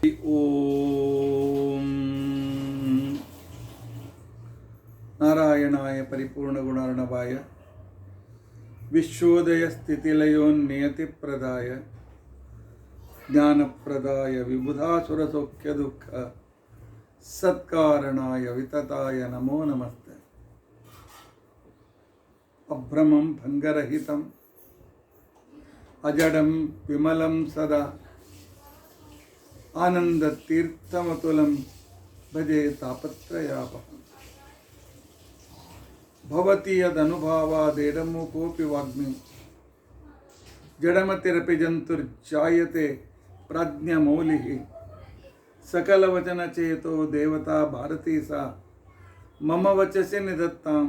ಓಂ ನಾರಾಯಣಾಯ ಪರಿಪೂರ್ಣಗುಣಾರ್ಣವಾಯ ವಿಶ್ವೋದಯ ಸ್ಥಿತಿಲಯೋನ್ನಿಯತಿಪ್ರದಾಯ ಜ್ಞಾನಪ್ರದಾಯ ವಿಬುಧಾಸುರಸೌಖ್ಯದುಃಖ ಸತ್ಕಾರಣಾಯ ವಿತತಾಯ ನಮೋ ನಮಸ್ತೆ. ಅಭ್ರಮಂ ಭಂಗರಹಿತಂ ಅಜಡಂ ವಿಮಲಂ ಸದಾ ಆನಂದತೀರ್ಥಮತುಲಂ ಭಜೆ ತಾಪತ್ರಯಾಪಹಂ. ಭವತಿ ಯದನುಭಾವಾದೇಡಮು ಕೋಪಿ ವಾಗ್ಮಿ ಜಡಮತಿರಪಿ ಜಂತುರ್ಜಾಯತೆ ಪ್ರಾಜ್ಞಮೌಲಿಃ. ಸಕಲವಚನಚೇತೋ ದೇವತಾ ಭಾರತೀ ಸಾ ಮಮ ವಚಸಿ ನಿಧತ್ತಾಂ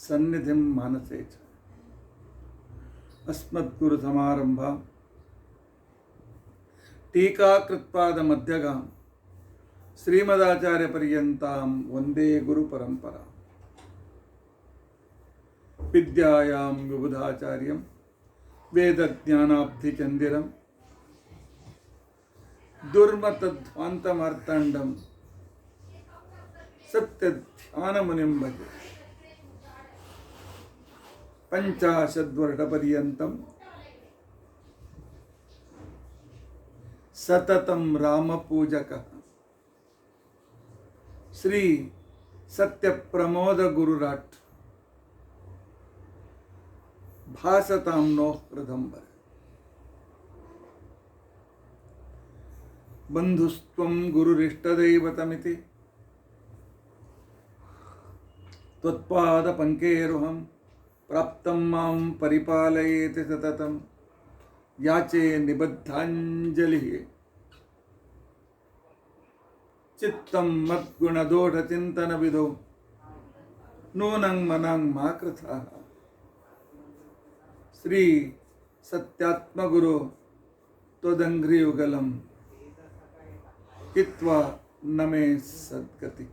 ಸನ್ನಿಧಿಂ ಮಾನಸೇ ಚ. ಅಸ್ಮದ್ಗುರುಸಮಾರಂಭಾಂ ಟೀಕಾಕೃತ್ಪಾದಮಧ್ಯಗಾಂ ಶ್ರೀಮದಾಚಾರ್ಯಪರ್ಯಂತಾಂ ವಂದೇ ಗುರುಪರಂಪರಾಂ. ವಿದ್ಯಾಯಾಂ ವಿಬುಧಾಚಾರ್ಯಂ ವೇದಜ್ಞಾನಾಬ್ಧಿಚಂದಿರಂ ದುರ್ಮತಧ್ವಾಂತಮಾರ್ತಾಂಡಂ ಸತ್ಯಧ್ಯಾನಮುನಿಂ ಭಜೆ. ಪಂಚಾಶದ್ವರ್ಷಪರ್ಯಂತಂ ಸತತಂ ರಾಮಪೂಜಕಃ ಶ್ರೀ ಸತ್ಯಪ್ರಮೋದ ಗುರುರಾಟ್ ಭಾಸತಾಂ ನೋ ಹೃದಂಬರ. ಬಂಧುಸ್ತ್ವಂ ಗುರುರಿಷ್ಟದೈವತಮಿತಿ ತ್ವತ್ಪಾದ ಪಂಕೇರುಹಂ ಪ್ರಾಪ್ತಂ ಮಾಂ ಪರಿಪಾಲಯೇತಿ ಸತತಂ ಯಾಚೆ ನಿಬದ್ಧಾಂಜಲಿಃ. ಚಿತ್ತಂ ಮದ್ಗುಣದೋಷಚಿಂತನವಿದೋ ನೂನಂ ಮನಂ ಮಾ ಕೃತಃ. ಶ್ರೀ ಸತ್ಯಾತ್ಮಗುರು ತ್ವದಂಘ್ರಿಯುಗಲಂ ಹಿತ್ವಾ ನಮೇ ಸದ್ಗತಿ.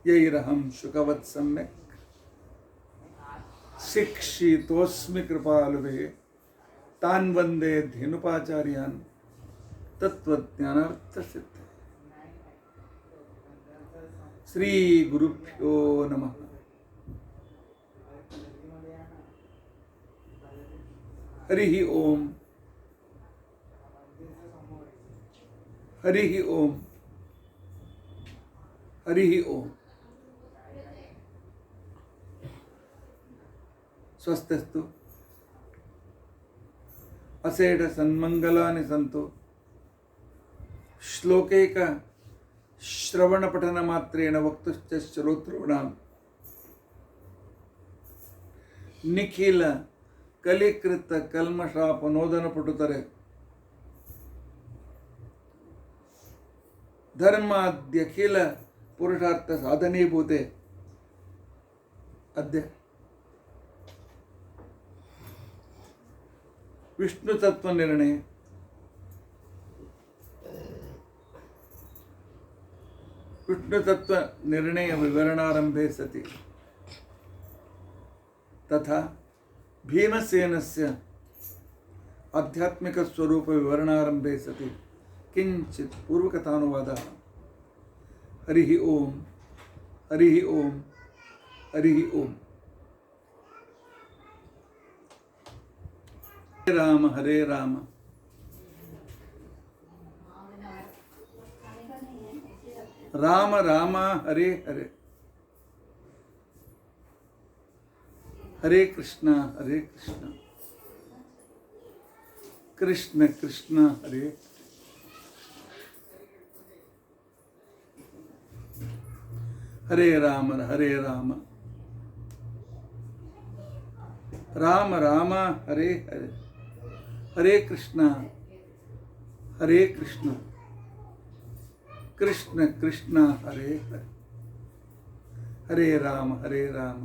ಯೈರಹಂ ಶುಕವತ್ ಸಮ್ಯಕ್ ಶಿಕ್ಷಿತೋಸ್ಮಿ ಕೃಪಾಲುಭೇ ತಾನ್ ವಂದೇ ಧೇನುಪಾಚಾರ್ಯಾನ್ ತತ್ವಜ್ಞಾನಾರ್ಥಸಿದ್ಧೇ. ಶ್ರೀ ಗುರುಭ್ಯೋ ನಮಃ. ಹರಿ ಓಂ. ಹರಿ ಓಂ. ಹರಿ ಓಂ. ಸ್ವಸ್ಥಸ್ತು ಅಸೇಢ ಸನ್ಮಂಗಲಾನಿ ಸಂತು. ಶ್ಲೋಕೈಕ ಶ್ರವಣಪಠನ ಮಾತ್ರೇಣ ವಕ್ತುಶ್ಚ ಶ್ರೋತॄಣಾಂ ನಿಖಿಲ ಕಲಿಕೃತ ಕಲ್ಮಷಾಪನೋದನ ಪಟುತರೆ ಧರ್ಮಾದ್ಯಖಿಲ ಪುರುಷಾರ್ಥ ಸಾಧನೀಭೂತೆ ಅದ್ಯ ವಿಷ್ಣು ತತ್ವ ನಿರ್ಣಯ ವಿಷ್ಣು ತತ್ವ ನಿರ್ಣಯ ವಿವರಣಾರಂಭೆ ಸತಿ ತಥಾ ಭೀಮಸೇನಸ್ಯ ಆಧ್ಯಾತ್ಮಿಕ ಸ್ವರೂಪ ವಿವರಣಾರಂಭೆ ಸತಿ ಕಿಂಚಿತ್ ಪೂರ್ವಕಥಾನುವಾದಃ. ಹರಿ ಓಂ. ಹರಿ ಓಂ. ಹರಿ ಓಂ. ಹರೇ ರಾಮ ಹರೇ ರಾಮ ರಾಮ ರಾಮ ಹರೇ ಹರೇ. ಹರೇ ಕೃಷ್ಣ ಹರೇ ಕೃಷ್ಣ ಕೃಷ್ಣ ಕೃಷ್ಣ ಹರೇ. ಹರೇ ರಾಮ ಹರೇ ರಾಮ ರಾಮ ರಾಮ ಹರೇ ಹರೇ. ಹರೇ ಕೃಷ್ಣ ಹರೇ ಕೃಷ್ಣ ಕೃಷ್ಣ ಕೃಷ್ಣ ಹರೇ ಹರೇ. ಹರೇ ರಾಮ ಹರೇ ರಾಮ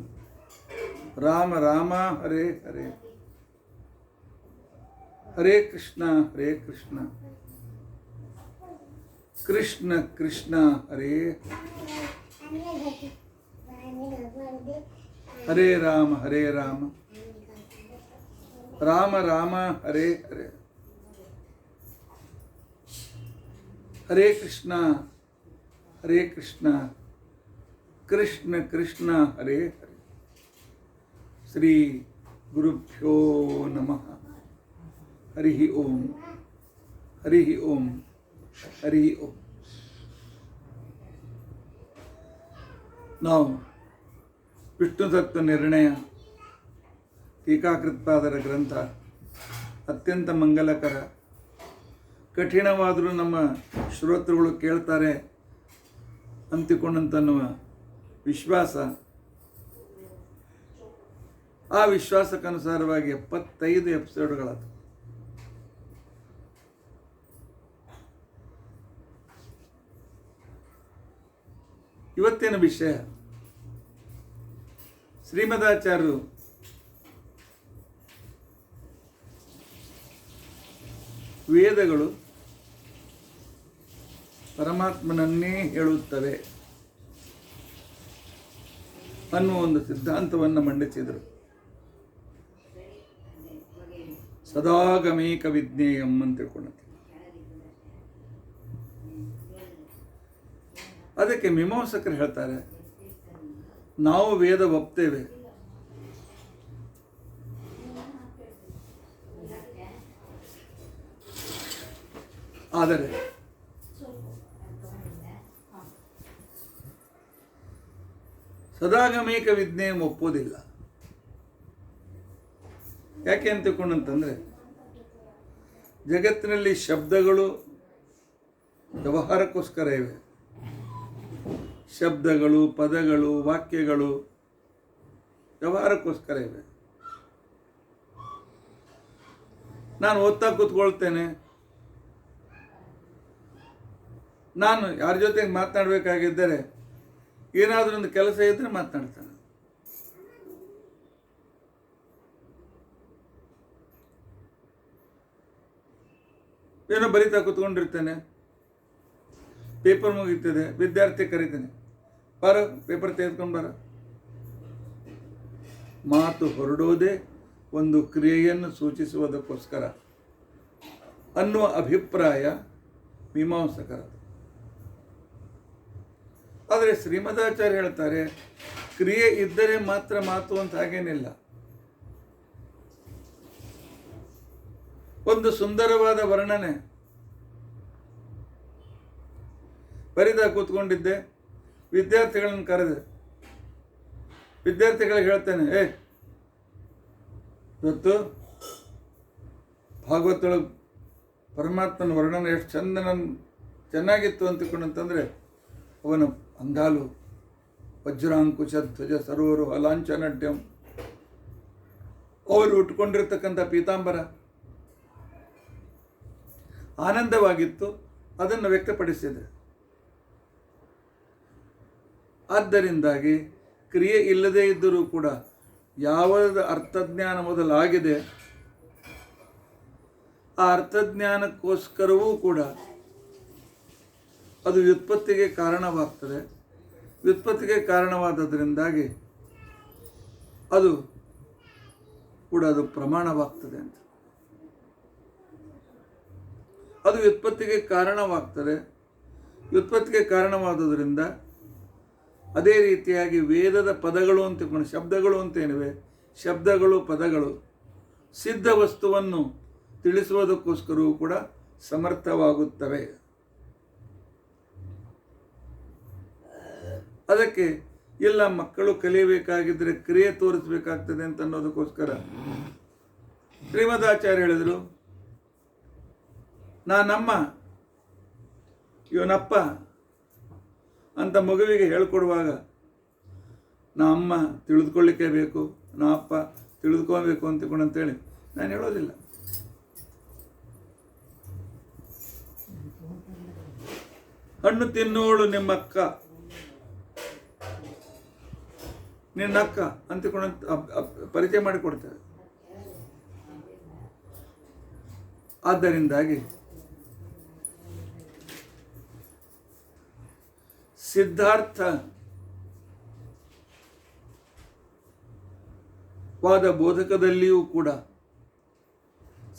ರಾಮ ರಾಮ ಹರೇ ಹರೇ. ಹರೇ ಕೃಷ್ಣ ಕೃಷ್ಣ ಕೃಷ್ಣ ಹರೇ. ಹರೇ ರಾಮ ರಾಮ ರಾಮ ಹರೇ ಹರೇ. ಹರೇ ಕೃಷ್ಣ ಹರೇ ಕೃಷ್ಣ ಕೃಷ್ಣ ಕೃಷ್ಣ ಹರೇ ಹರೇ. ಶ್ರೀ ಗುರುಭ್ಯೋ ನಮಃ. ಹರಿ ಓಂ ಹರಿ ಓಂ ಹರಿ ಓಂ. ನಾವು ವಿಷ್ಣು ತತ್ವ ನಿರ್ಣಯ ಟೀಕಾಕೃತ್ಪಾದರ ಗ್ರಂಥ ಅತ್ಯಂತ ಮಂಗಲಕರ. ಕಠಿಣವಾದರೂ ನಮ್ಮ ಶ್ರೋತೃಗಳು ಕೇಳ್ತಾರೆ ಅಂತಿಕೊಂಡಂತನ್ನುವ ವಿಶ್ವಾಸ, ಆ ವಿಶ್ವಾಸಕ್ಕನುಸಾರವಾಗಿ 75 ಎಪಿಸೋಡ್ಗಳಾದವು. ಇವತ್ತಿನ ವಿಷಯ ಶ್ರೀಮದಾಚಾರ್ಯರು ವೇದಗಳು ಪರಮಾತ್ಮನನ್ನೇ ಹೇಳುತ್ತವೆ ಅನ್ನುವ ಒಂದು ಸಿದ್ಧಾಂತವನ್ನು ಮಂಡಿಸಿದರು. ಸದಾಗಮೇಕ ವಿಜ್ಞೇಯಂ ಅಂತ ತಿಳ್ಕೊಂಡಂತೆ. ಅದಕ್ಕೆ ಮೀಮಾಂಸಕರು ಹೇಳ್ತಾರೆ, ನಾವು ವೇದ ಒಪ್ತೇವೆ, ಆದರೆ ಸದಾಗಮೇಕ ವಿಜ್ಞೇಯಂ ಒಪ್ಪೋದಿಲ್ಲ. ಯಾಕೆ ಅಂತ ತಿಳ್ಕೊಂಡಂತಂದ್ರೆ, ಜಗತ್ತಿನಲ್ಲಿ ಶಬ್ದಗಳು ವ್ಯವಹಾರಕ್ಕೋಸ್ಕರ ಇವೆ. ಶಬ್ದಗಳು, ಪದಗಳು, ವಾಕ್ಯಗಳು ವ್ಯವಹಾರಕ್ಕೋಸ್ಕರ ಇವೆ. ನಾನು ಓದ್ತಾ ಕೂತ್ಕೊಳ್ತೇನೆ, ನಾನು ಯಾರ ಜೊತೆಗೆ ಮಾತನಾಡಬೇಕಾಗಿದ್ದರೆ ಏನಾದರೂ ಒಂದು ಕೆಲಸ ಇದ್ದರೆ ಮಾತನಾಡ್ತಾನೆ. ಏನೋ ಬರಿತಾ ಕೂತ್ಕೊಂಡಿರ್ತೇನೆ, ಪೇಪರ್ ಮುಗಿತದೆ, ವಿದ್ಯಾರ್ಥಿ ಕರೀತೇನೆ, ಬಾರ ಪೇಪರ್ ತೆಗೆದುಕೊಂಡು ಬಾರ. ಮಾತು ಹೊರಡೋದೇ ಒಂದು ಕ್ರಿಯೆಯನ್ನು ಸೂಚಿಸುವುದಕ್ಕೋಸ್ಕರ ಅನ್ನುವ ಅಭಿಪ್ರಾಯ ಮೀಮಾಂಸಕರ. ಆದರೆ ಶ್ರೀಮದಾಚಾರ್ಯ ಹೇಳ್ತಾರೆ, ಕ್ರಿಯೆ ಇದ್ದರೆ ಮಾತ್ರ ಮಾತು ಅಂತ ಹಾಗೇನಿಲ್ಲ. ಒಂದು ಸುಂದರವಾದ ವರ್ಣನೆ ಬರಿದ ಕೂತ್ಕೊಂಡಿದ್ದೆ, ವಿದ್ಯಾರ್ಥಿಗಳನ್ನು ಕರೆದೆ, ವಿದ್ಯಾರ್ಥಿಗಳಿಗೆ ಹೇಳ್ತೇನೆ, ಇವತ್ತು ಭಾಗವತೊಳಗೆ ಪರಮಾತ್ಮನ ವರ್ಣನೆ ಎಷ್ಟು ಚೆನ್ನಾಗಿತ್ತು ಅಂತಕೊಂಡಂತಂದರೆ, ಅವನ ಅಂಗಾಲು ವಜ್ರಾಂಕುಶ ಧ್ವಜ ಸರೋರು ಅಲಾಂಚನಡ್ಯಂ, ಅವರು ಉಟ್ಕೊಂಡಿರ್ತಕ್ಕಂಥ ಪೀತಾಂಬರ ಆನಂದವಾಗಿತ್ತು, ಅದನ್ನು ವ್ಯಕ್ತಪಡಿಸಿದೆ. ಆದ್ದರಿಂದಾಗಿ ಕ್ರಿಯೆ ಇಲ್ಲದೇ ಇದ್ದರೂ ಕೂಡ ಯಾವಾಗ ಅರ್ಥಜ್ಞಾನ ಮೊದಲಾಗಿದೆ, ಆ ಅರ್ಥಜ್ಞಾನಕ್ಕೋಸ್ಕರವೂ ಕೂಡ ಅದು ವ್ಯುತ್ಪತ್ತಿಗೆ ಕಾರಣವಾಗ್ತದೆ. ವ್ಯುತ್ಪತ್ತಿಗೆ ಕಾರಣವಾದದ್ರಿಂದಾಗಿ ಅದು ಕೂಡ ಅದು ಪ್ರಮಾಣವಾಗ್ತದೆ ಅಂತ. ಅದು ವ್ಯುತ್ಪತ್ತಿಗೆ ಕಾರಣವಾಗ್ತದೆ. ವ್ಯುತ್ಪತ್ತಿಗೆ ಕಾರಣವಾದುದರಿಂದ ಅದೇ ರೀತಿಯಾಗಿ ವೇದದ ಪದಗಳು ಅಂತ ತಿಳ್ಕೊಂಡು, ಶಬ್ದಗಳು ಅಂತೇನಿವೆ, ಶಬ್ದಗಳು, ಪದಗಳು ಸಿದ್ಧ ವಸ್ತುವನ್ನು ತಿಳಿಸುವುದಕ್ಕೋಸ್ಕರವೂ ಕೂಡ ಸಮರ್ಥವಾಗುತ್ತವೆ. ಅದಕ್ಕೆ ಇಲ್ಲ, ಮಕ್ಕಳು ಕಲಿಯಬೇಕಾಗಿದ್ದರೆ ಕ್ರಿಯೆ ತೋರಿಸಬೇಕಾಗ್ತದೆ ಅಂತ ಅನ್ನೋದಕ್ಕೋಸ್ಕರ ಶ್ರೀಮದಾಚಾರ್ಯ ಹೇಳಿದರು, ನಾನಮ್ಮ ಇವನಪ್ಪ ಅಂತ ಮಗುವಿಗೆ ಹೇಳ್ಕೊಡುವಾಗ, ನಾ ಅಮ್ಮ ತಿಳಿದುಕೊಳ್ಳಿಕ್ಕೆ ಬೇಕು, ನಾ ಅಪ್ಪ ತಿಳಿದುಕೋಬೇಕು ಅಂತೇಳಿ ನಾನು ಹೇಳೋದಿಲ್ಲ. ಹಣ್ಣು ತಿನ್ನೋಳು ನಿಮ್ಮಕ್ಕ, ನಿನ್ನಕ್ಕ ಅಂತಕೊಂಡು ಪರಿಚಯ ಮಾಡಿಕೊಡ್ತೇವೆ. ಆದ್ದರಿಂದಾಗಿ ಸಿದ್ಧಾರ್ಥವಾದ ಬೋಧಕದಲ್ಲಿಯೂ ಕೂಡ,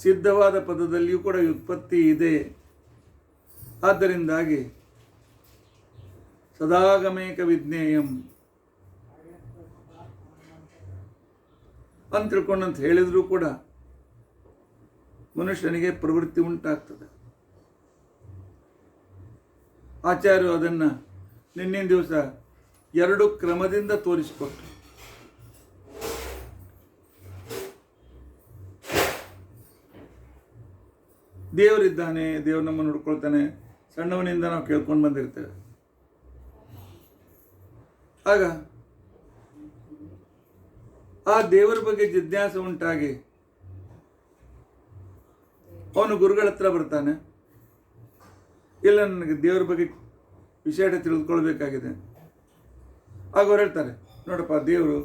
ಸಿದ್ಧವಾದ ಪದದಲ್ಲಿಯೂ ಕೂಡ ವ್ಯುತ್ಪತ್ತಿ ಇದೆ ಆದ್ದರಿಂದಾಗಿ ಸದಾಗಮೇಕ ವಿಜ್ಞೇಯಂ ಅಂತ ತಿಳ್ಕೊಂಡಂತ ಹೇಳಿದರೂ ಕೂಡ ಮನುಷ್ಯನಿಗೆ ಪ್ರವೃತ್ತಿ ಉಂಟಾಗ್ತದೆ. ಆಚಾರ್ಯರು ಅದನ್ನು ನಿನ್ನಿನ ದಿವಸ 2 ಕ್ರಮದಿಂದ ತೋರಿಸಿಕೊಟ್ರು. ದೇವರಿದ್ದಾನೆ, ದೇವರು ನಮ್ಮನ್ನು ನೋಡ್ಕೊಳ್ತಾನೆ, ಸಣ್ಣವನಿಂದ ನಾವು ಕೇಳ್ಕೊಂಡು ಬಂದಿರ್ತೇವೆ. ಆಗ ಆ ದೇವರ ಬಗ್ಗೆ ಜಿಜ್ಞಾಸೆ ಉಂಟಾಗಿ ಅವನು ಗುರುಗಳ ಹತ್ರ ಬರ್ತಾನೆ. ಇಲ್ಲ, ನನಗೆ ದೇವರ ಬಗ್ಗೆ ವಿಷಯ ತಿಳಿದುಕೊಳ್ಬೇಕಾಗಿದೆ. ಆಗ ಅವ್ರು ಹೇಳ್ತಾರೆ, ನೋಡಪ್ಪ, ದೇವರು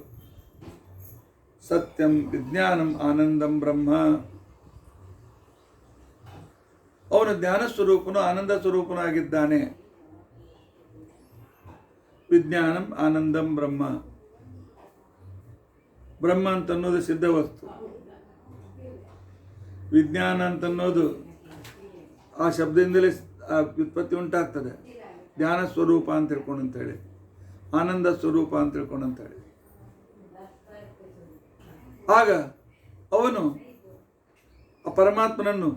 ಸತ್ಯಂ ವಿಜ್ಞಾನಂ ಆನಂದಂ ಬ್ರಹ್ಮ. ಅವನು ಜ್ಞಾನ ಸ್ವರೂಪನು, ಆನಂದ ಸ್ವರೂಪನು ಆಗಿದ್ದಾನೆ. ವಿಜ್ಞಾನಂ ಆನಂದಂ ಬ್ರಹ್ಮ. ಬ್ರಹ್ಮ ಅಂತನ್ನೋದು ಸಿದ್ಧ ವಸ್ತು, ವಿಜ್ಞಾನ ಅಂತನ್ನೋದು ಆ ಶಬ್ದದಿಂದಲೇ ಆ ವ್ಯುತ್ಪತ್ತಿ ಉಂಟಾಗ್ತದೆ. ಜ್ಞಾನ ಸ್ವರೂಪ ಅಂತ ತಿಳ್ಕೊಂಡು ಅಂತೇಳಿ, ಆನಂದ ಸ್ವರೂಪ ಅಂತ ತಿಳ್ಕೊಂಡು ಅಂತೇಳಿ. ಆಗ ಅವನು ಆ ಪರಮಾತ್ಮನನ್ನು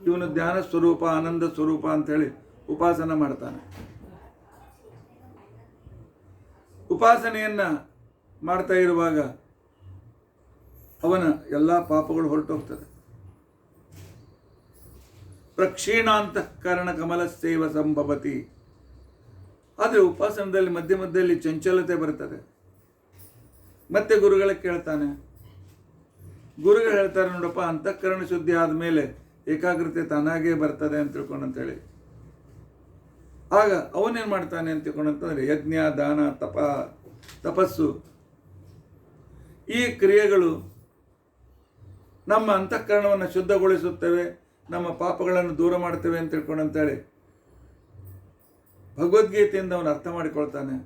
ಇವನು ಜ್ಞಾನ ಸ್ವರೂಪ, ಆನಂದ ಸ್ವರೂಪ ಅಂಥೇಳಿ ಉಪಾಸನ ಮಾಡ್ತಾನೆ. ಉಪಾಸನೆಯನ್ನು ಮಾಡ್ತಾ ಇರುವಾಗ ಅವನ ಎಲ್ಲ ಪಾಪಗಳು ಹೊರಟೋಗ್ತದೆ. ಪ್ರಕ್ಷೀಣಾಂತಃಕರಣ ಕಮಲಸ್ಸೇವ ಸಂಭವತಿ. ಆದರೆ ಉಪಾಸನದಲ್ಲಿ ಮಧ್ಯ ಮಧ್ಯದಲ್ಲಿ ಚಂಚಲತೆ ಬರ್ತದೆ. ಮತ್ತೆ ಗುರುಗಳ ಕೇಳ್ತಾನೆ. ಗುರುಗಳು ಹೇಳ್ತಾರೆ, ನೋಡಪ್ಪ, ಅಂತಃಕರಣ ಶುದ್ಧಿ ಆದಮೇಲೆ ಏಕಾಗ್ರತೆ ತಾನಾಗೇ ಬರ್ತದೆ ಅಂತ ತಿಳ್ಕೊಂಡಂತೇಳಿ. ಆಗ ಅವನೇನು ಮಾಡ್ತಾನೆ ಅಂತ ತಿಳ್ಕೊಂಡಂತಂದರೆ ಯಜ್ಞ, ದಾನ, ತಪಸ್ಸು ಈ ಕ್ರಿಯೆಗಳು ನಮ್ಮ ಅಂತಃಕರಣವನ್ನು ಶುದ್ಧಗೊಳಿಸುತ್ತವೆ, ನಮ್ಮ ಪಾಪಗಳನ್ನು ದೂರ ಮಾಡ್ತೇವೆ ಅಂತ ತಿಳ್ಕೊಂಡಂತೇಳಿ ಭಗವದ್ಗೀತೆಯಿಂದ ಅವನು ಅರ್ಥ ಮಾಡಿಕೊಳ್ತಾನೆ.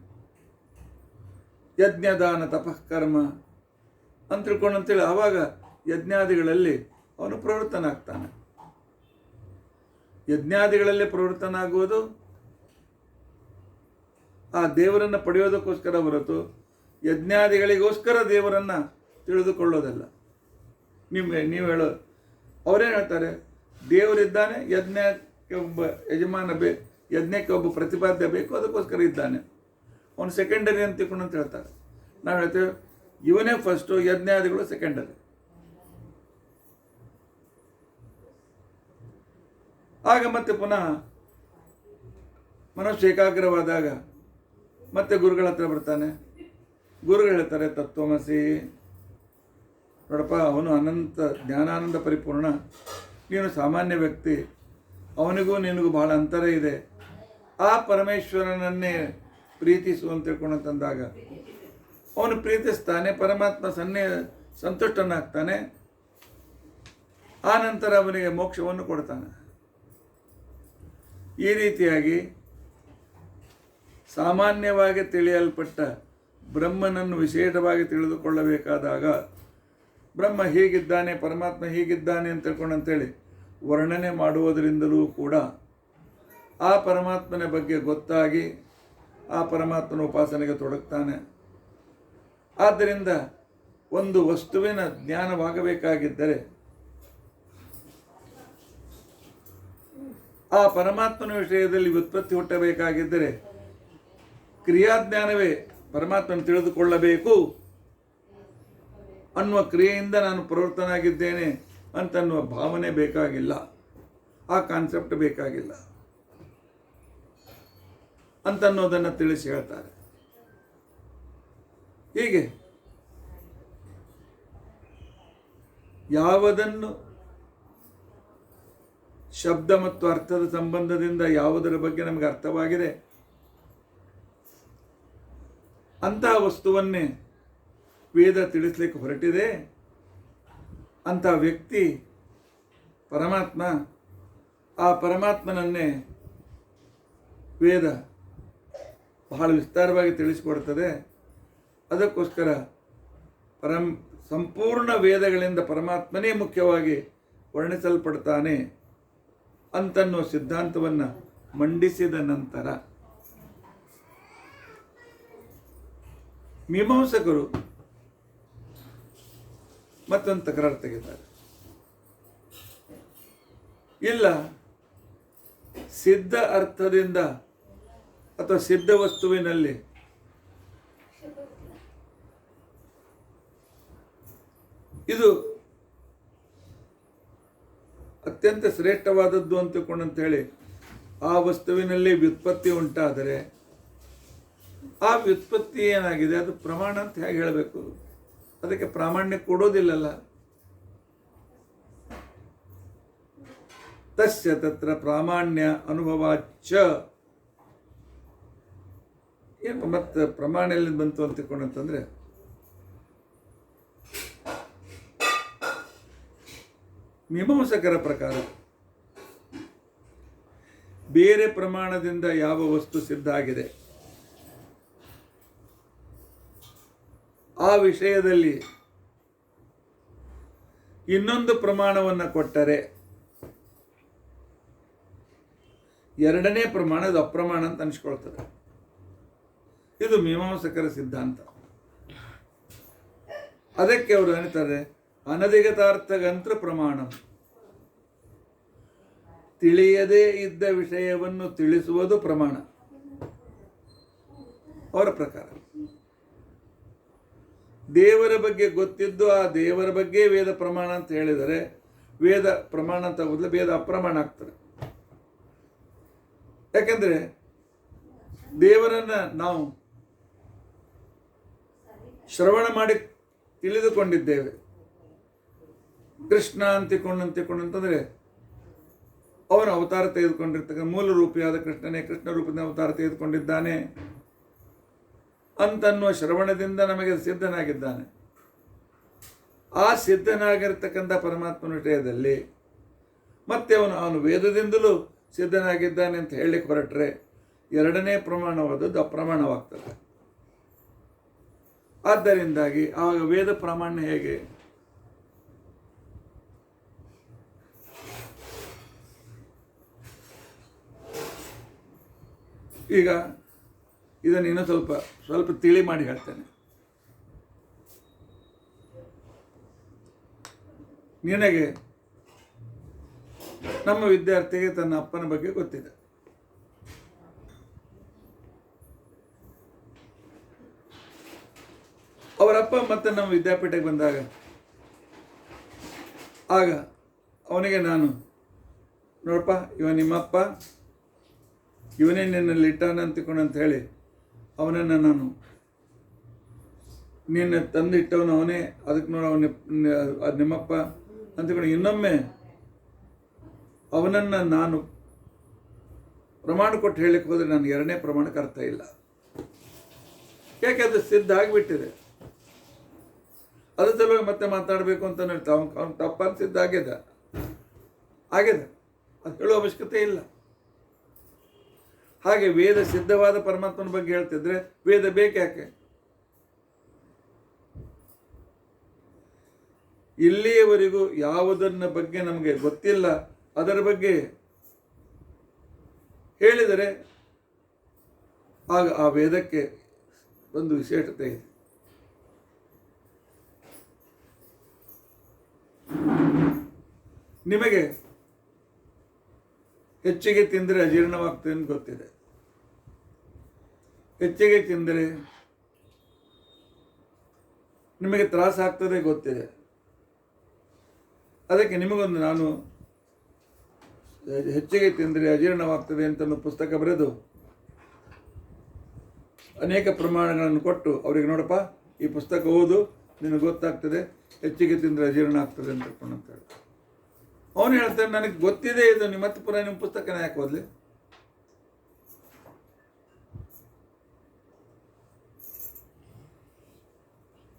ಯಜ್ಞ, ದಾನ, ತಪಃಕರ್ಮ ಅಂತ ತಿಳ್ಕೊಂಡಂತೇಳಿ ಆವಾಗ ಯಜ್ಞಾದಿಗಳಲ್ಲಿ ಅವನು ಪ್ರವೃತ್ತನಾಗ್ತಾನೆ. ಯಜ್ಞಾದಿಗಳಲ್ಲಿ ಪ್ರವೃತ್ತನಾಗುವುದು ಆ ದೇವರನ್ನು ಪಡೆಯೋದಕ್ಕೋಸ್ಕರ ಹೊರತು ಯಜ್ಞಾದಿಗಳಿಗೋಸ್ಕರ ದೇವರನ್ನು ತಿಳಿದುಕೊಳ್ಳೋದಲ್ಲ. ನೀವು ಹೇಳೋ ಅವರೇನು ಹೇಳ್ತಾರೆ, ದೇವರಿದ್ದಾನೆ, ಯಜ್ಞಕ್ಕೆ ಒಬ್ಬ ಯಜಮಾನ ಯಜ್ಞಕ್ಕೆ ಒಬ್ಬ ಪ್ರತಿಪಾದ್ಯ ಬೇಕು, ಅದಕ್ಕೋಸ್ಕರ ಇದ್ದಾನೆ, ಅವನು ಸೆಕೆಂಡರಿ ಅಂತ ತಿಳ್ಕೊಂಡು ಅಂತ ಹೇಳ್ತಾರೆ. ನಾವು ಹೇಳ್ತೇವೆ ಇವನೇ ಫಸ್ಟು, ಯಜ್ಞಾದಿಗಳು ಸೆಕೆಂಡರಿ. ಆಗ ಮತ್ತೆ ಪುನಃ ಮನಸ್ಸು ಏಕಾಗ್ರವಾದಾಗ ಮತ್ತೆ ಗುರುಗಳ ಹತ್ರ ಬರ್ತಾನೆ. ಗುರುಗಳು ಹೇಳ್ತಾರೆ, ತತ್ವಮಸಿ. ನೋಡಪ್ಪ, ಅವನು ಅನಂತ ಜ್ಞಾನಾನಂದ ಪರಿಪೂರ್ಣ, ನೀನು ಸಾಮಾನ್ಯ ವ್ಯಕ್ತಿ, ಅವನಿಗೂ ನಿನಗೂ ಬಹಳ ಅಂತರ ಇದೆ. ಆ ಪರಮೇಶ್ವರನನ್ನೇ ಪ್ರೀತಿಸು ಅಂತ ತಿಳ್ಕೊಂಡಂತಂದಾಗ ಅವನು ಪ್ರೀತಿಸ್ತಾನೆ, ಪರಮಾತ್ಮ ಸಂತುಷ್ಟನಾಗ್ತಾನೆ. ಆ ನಂತರ ಅವನಿಗೆ ಮೋಕ್ಷವನ್ನು ಕೊಡ್ತಾನೆ. ಈ ರೀತಿಯಾಗಿ ಸಾಮಾನ್ಯವಾಗಿ ತಿಳಿಯಲ್ಪಟ್ಟ ಬ್ರಹ್ಮನನ್ನು ವಿಶೇಷವಾಗಿ ತಿಳಿದುಕೊಳ್ಳಬೇಕಾದಾಗ ಬ್ರಹ್ಮ ಹೀಗಿದ್ದಾನೆ, ಪರಮಾತ್ಮ ಹೀಗಿದ್ದಾನೆ ಅಂತ ತಿಳ್ಕೊಂಡಂತೇಳಿ ವರ್ಣನೆ ಮಾಡುವುದರಿಂದಲೂ ಕೂಡ ಆ ಪರಮಾತ್ಮನ ಬಗ್ಗೆ ಗೊತ್ತಾಗಿ ಆ ಪರಮಾತ್ಮನ ಉಪಾಸನೆಗೆ ತೊಡಗ್ತಾನೆ. ಆದ್ದರಿಂದ ಒಂದು ವಸ್ತುವಿನ ಜ್ಞಾನವಾಗಬೇಕಾಗಿದ್ದರೆ ಆ ಪರಮಾತ್ಮನ ವಿಷಯದಲ್ಲಿ ವ್ಯುತ್ಪತ್ತಿ ಹುಟ್ಟಬೇಕಾಗಿದ್ದರೆ ಕ್ರಿಯಾಜ್ಞಾನವೇ ಪರಮಾತ್ಮನ ತಿಳಿದುಕೊಳ್ಳಬೇಕು ಅನ್ನುವ ಕ್ರಿಯೆಯಿಂದ ನಾನು ಪ್ರವೃತ್ತನಾಗಿದ್ದೇನೆ ಅಂತನ್ನುವ ಭಾವನೆ ಬೇಕಾಗಿಲ್ಲ, ಆ ಕಾನ್ಸೆಪ್ಟ್ ಬೇಕಾಗಿಲ್ಲ ಅಂತನ್ನೋದನ್ನು ತಿಳಿಸಿ ಹೇಳ್ತಾರೆ. ಹೀಗೆ ಯಾವುದನ್ನು ಶಬ್ದ ಮತ್ತು ಅರ್ಥದ ಸಂಬಂಧದಿಂದ ಯಾವುದರ ಬಗ್ಗೆ ನಮಗೆ ಅರ್ಥವಾಗಿದೆ ಅಂತಹ ವಸ್ತುವನ್ನೇ ವೇದ ತಿಳಿಸ್ಲಿಕ್ಕೆ ಹೊರಟಿದೆ. ಅಂಥ ವ್ಯಕ್ತಿ ಪರಮಾತ್ಮ. ಆ ಪರಮಾತ್ಮನನ್ನೇ ವೇದ ಬಹಳ ವಿಸ್ತಾರವಾಗಿ ತಿಳಿಸಿಕೊಡ್ತದೆ. ಅದಕ್ಕೋಸ್ಕರ ಸಂಪೂರ್ಣ ವೇದಗಳಿಂದ ಪರಮಾತ್ಮನೇ ಮುಖ್ಯವಾಗಿ ವರ್ಣಿಸಲ್ಪಡ್ತಾನೆ ಅಂತನ್ನುವ ಸಿದ್ಧಾಂತವನ್ನು ಮಂಡಿಸಿದ ನಂತರ ಮೀಮಾಂಸಕರು ಮತ್ತೊಂದು ತಕರಾರು ತೆಗೆದ್ದಾರೆ. ಇಲ್ಲ, ಸಿದ್ಧ ಅರ್ಥದಿಂದ ಅಥವಾ ಸಿದ್ಧ ವಸ್ತುವಿನಲ್ಲಿ ಇದು ಅತ್ಯಂತ ಶ್ರೇಷ್ಠವಾದದ್ದು ಅಂತ ಹೇಳಿ ಆ ವಸ್ತುವಿನಲ್ಲಿ ವ್ಯುತ್ಪತ್ತಿ ಉಂಟಾದರೆ ಆ ವ್ಯುತ್ಪತ್ತಿ ಏನಾಗಿದೆ ಅದು ಪ್ರಮಾಣ ಅಂತ ಹೇಗೆ ಹೇಳಬೇಕು? ಅದಕ್ಕೆ ಪ್ರಾಮಾಣ್ಯ ಕೊಡೋದಿಲ್ಲಲ್ಲ. ತಸ್ಯ ತತ್ರ ಪ್ರಾಮಾಣ್ಯ ಅನುಭವಾಚ. ಏನು ಮತ್ತೆ ಪ್ರಮಾಣ ಎಲ್ಲಿಂದ ಬಂತು ಅಂತ ತಿಳ್ಕೊಂಡಂತಂದ್ರೆ, ಮೀಮಾಂಸಕರ ಪ್ರಕಾರ ಬೇರೆ ಪ್ರಮಾಣದಿಂದ ಯಾವ ವಸ್ತು ಸಿದ್ಧ ಆಗಿದೆ ಆ ವಿಷಯದಲ್ಲಿ ಇನ್ನೊಂದು ಪ್ರಮಾಣವನ್ನು ಕೊಟ್ಟರೆ ಎರಡನೇ ಪ್ರಮಾಣ ಅದು ಅಪ್ರಮಾಣ ಅಂತ ಅನಿಸ್ಕೊಳ್ತದೆ. ಇದು ಮೀಮಾಂಸಕರ ಸಿದ್ಧಾಂತ. ಅದಕ್ಕೆ ಅವರು ಹೇಳ್ತಾರೆ ಅನಧಿಗತಾರ್ಥಗಂತ್ರ ಪ್ರಮಾಣ. ತಿಳಿಯದೇ ಇದ್ದ ವಿಷಯವನ್ನು ತಿಳಿಸುವುದು ಪ್ರಮಾಣ ಅವರ ಪ್ರಕಾರ. ದೇವರ ಬಗ್ಗೆ ಗೊತ್ತಿದ್ದು ಆ ದೇವರ ಬಗ್ಗೆ ವೇದ ಪ್ರಮಾಣ ಅಂತ ಹೇಳಿದರೆ ವೇದ ಪ್ರಮಾಣ ಅಂತ ಬದಲು ವೇದ ಅಪ್ರಮಾಣ ಆಗ್ತದೆ. ಯಾಕೆಂದ್ರೆ ದೇವರನ್ನ ನಾವು ಶ್ರವಣ ಮಾಡಿ ತಿಳಿದುಕೊಂಡಿದ್ದೇವೆ. ಕೃಷ್ಣ ಅಂತಿಕೊಂಡಂತಂದ್ರೆ ಅವನ ಅವತಾರ ತೆಗೆದುಕೊಂಡಿರ್ತಕ್ಕ ಮೂಲ ರೂಪಿಯಾದ ಕೃಷ್ಣನೇ ಕೃಷ್ಣ ರೂಪದ ಅವತಾರ ತೆಗೆದುಕೊಂಡಿದ್ದಾನೆ ಅಂತನ್ನುವ ಶ್ರವಣದಿಂದ ನಮಗೆ ಸಿದ್ಧನಾಗಿದ್ದಾನೆ. ಆ ಸಿದ್ಧನಾಗಿರ್ತಕ್ಕಂಥ ಪರಮಾತ್ಮನ ವಿಷಯದಲ್ಲಿ ಮತ್ತೆ ಅವನು ವೇದದಿಂದಲೂ ಸಿದ್ಧನಾಗಿದ್ದಾನೆ ಅಂತ ಹೇಳಲಿಕ್ಕೆ ಹೊರಟ್ರೆ ಎರಡನೇ ಪ್ರಮಾಣವಾದದ್ದು ಅಪ್ರಮಾಣವಾಗ್ತದೆ. ಆದ್ದರಿಂದಾಗಿ ಆವಾಗ ವೇದ ಪ್ರಾಮಾಣ್ಯ ಹೇಗೆ? ಈಗ ಇದನ್ನು ಇನ್ನೂ ಸ್ವಲ್ಪ ತಿಳಿ ಮಾಡಿ ಹೇಳ್ತೇನೆ. ನಿನಗೆ ನಮ್ಮ ವಿದ್ಯಾರ್ಥಿಗೆ ತನ್ನ ಅಪ್ಪನ ಬಗ್ಗೆ ಗೊತ್ತಿದೆ. ಅವರಪ್ಪ ಮತ್ತೆ ನಮ್ಮ ವಿದ್ಯಾಪೀಠಕ್ಕೆ ಬಂದಾಗ ಆಗ ಅವನಿಗೆ ನಾನು, ನೋಡಪ್ಪ ಇವ ನಿಮ್ಮಪ್ಪ, ಇವನೇ ನಿನ್ನಲ್ಲಿ ಇಟ್ಟಾನ ಅಂತ ಹೇಳಿ ಅವನನ್ನು ನಾನು ನಿನ್ನ ತಂದು ಇಟ್ಟವನು ಅವನೇ, ಅದಕ್ಕೆ ನೋಡು ಅದು ನಿಮ್ಮಪ್ಪ ಅಂತಕೊಂಡು ಇನ್ನೊಮ್ಮೆ ಅವನನ್ನು ನಾನು ಪ್ರಮಾಣ ಕೊಟ್ಟು ಹೇಳಲಿಕ್ಕೆ ಹೋದರೆ ನಾನು ಎರಡನೇ ಪ್ರಮಾಣಕ್ಕೆ ಅರ್ಥ ಇಲ್ಲ. ಯಾಕೆ ಅದು ಸಿದ್ಧ ಆಗಿಬಿಟ್ಟಿದೆ. ಅದ್ರ ಸಲುವಾಗಿ ಮತ್ತೆ ಮಾತಾಡಬೇಕು ಅಂತ ಹೇಳ್ತಾ ಅವನು ತಪ್ಪನ್ನು ಸಿದ್ಧ ಆಗ್ಯದ ಅದು ಹೇಳುವ ಅವಶ್ಯಕತೆ ಇಲ್ಲ. ಹಾಗೆ ವೇದ ಸಿದ್ಧವಾದ ಪರಮಾತ್ಮನ ಬಗ್ಗೆ ಹೇಳ್ತಿದ್ರೆ ವೇದ ಬೇಕ್ಯಾಕೆ? ಇಲ್ಲಿಯವರೆಗೂ ಯಾವುದನ್ನ ಬಗ್ಗೆ ನಮಗೆ ಗೊತ್ತಿಲ್ಲ ಅದರ ಬಗ್ಗೆ ಹೇಳಿದರೆ ಆಗ ಆ ವೇದಕ್ಕೆ ಒಂದು ವಿಶೇಷತೆ ಇದೆ. ನಿಮಗೆ ಹೆಚ್ಚಿಗೆ ತಿಂದರೆ ಅಜೀರ್ಣವಾಗ್ತದೆ ಅಂತ ಗೊತ್ತಿದೆ. ಹೆಚ್ಚಿಗೆ ತಿಂದರೆ ನಿಮಗೆ ತ್ರಾಸ ಆಗ್ತದೆ ಗೊತ್ತಿದೆ. ಅದಕ್ಕೆ ನಿಮಗೊಂದು ನಾನು ಹೆಚ್ಚಿಗೆ ತಿಂದರೆ ಅಜೀರ್ಣವಾಗ್ತದೆ ಅಂತ ಪುಸ್ತಕ ಬರೆದು ಅನೇಕ ಪ್ರಮಾಣಗಳನ್ನು ಕೊಟ್ಟು ಅವರಿಗೆ, ನೋಡಪ್ಪ ಈ ಪುಸ್ತಕ ಓದು, ನಿನಗೆ ಗೊತ್ತಾಗ್ತದೆ ಹೆಚ್ಚಿಗೆ ತಿಂದರೆ ಅಜೀರ್ಣ ಆಗ್ತದೆ ಅಂತ ಹೇಳಿ. ಅವನು ಹೇಳ್ತಾನೆ ನನಗೆ ಗೊತ್ತಿದೆ ಇದು, ಮತ್ತೆ ಪುನಃ ನಿಮ್ಮ ಪುಸ್ತಕನ ಯಾಕೆ ಓದಲಿ?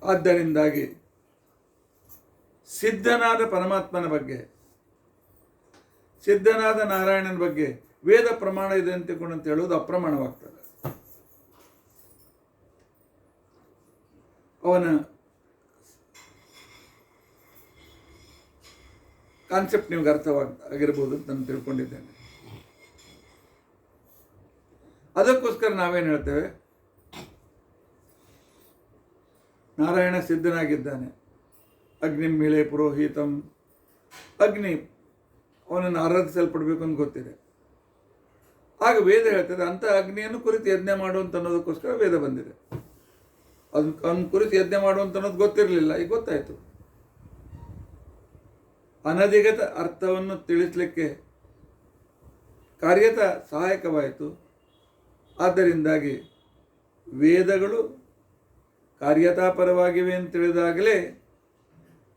ಆದ್ದರಿಂದಾಗಿ ಸಿದ್ಧನಾದ ಪರಮಾತ್ಮನ ಬಗ್ಗೆ, ಸಿದ್ಧನಾದ ನಾರಾಯಣನ ಬಗ್ಗೆ ವೇದ ಪ್ರಮಾಣ ಇದೆ ಅಂತ ಹೇಳೋದು ಅಪ್ರಮಾಣವಾಗ್ತದೆ. ಅವನ ಕಾನ್ಸೆಪ್ಟ್ ನಿಮ್ಗೆ ಅರ್ಥವಾಗಿರ್ಬೋದು ಅಂತ ನಾನು ತಿಳ್ಕೊಂಡಿದ್ದೇನೆ. ಅದಕ್ಕೋಸ್ಕರ ನಾವೇನು ಹೇಳ್ತೇವೆ, ನಾರಾಯಣ ಸಿದ್ಧನಾಗಿದ್ದಾನೆ, ಅಗ್ನಿ ಮೇಲೆ ಪುರೋಹಿತಂ, ಅಗ್ನಿ ಅವನನ್ನು ಆರಾಧಿಸಲ್ಪಡಬೇಕು ಅಂತ ಗೊತ್ತಿದೆ. ಆಗ ವೇದ ಹೇಳ್ತದೆ ಅಂಥ ಅಗ್ನಿಯನ್ನು ಕುರಿತು ಯಜ್ಞ ಮಾಡುವಂತ ಅನ್ನೋದಕ್ಕೋಸ್ಕರ ವೇದ ಬಂದಿದೆ. ಅದನ್ನ ಕುರಿತು ಯಜ್ಞ ಮಾಡುವಂತ ಅನ್ನೋದು ಗೊತ್ತಿರಲಿಲ್ಲ, ಈಗ ಗೊತ್ತಾಯಿತು. ಅನಧಿಗತ ಅರ್ಥವನ್ನು ತಿಳಿಸಲಿಕ್ಕೆ ಕಾರ್ಯತ ಸಹಾಯಕವಾಯಿತು. ಆದ್ದರಿಂದಾಗಿ ವೇದಗಳು ಕಾರ್ಯತಾಪರವಾಗಿವೆ ಅಂತ ತಿಳಿದಾಗಲೇ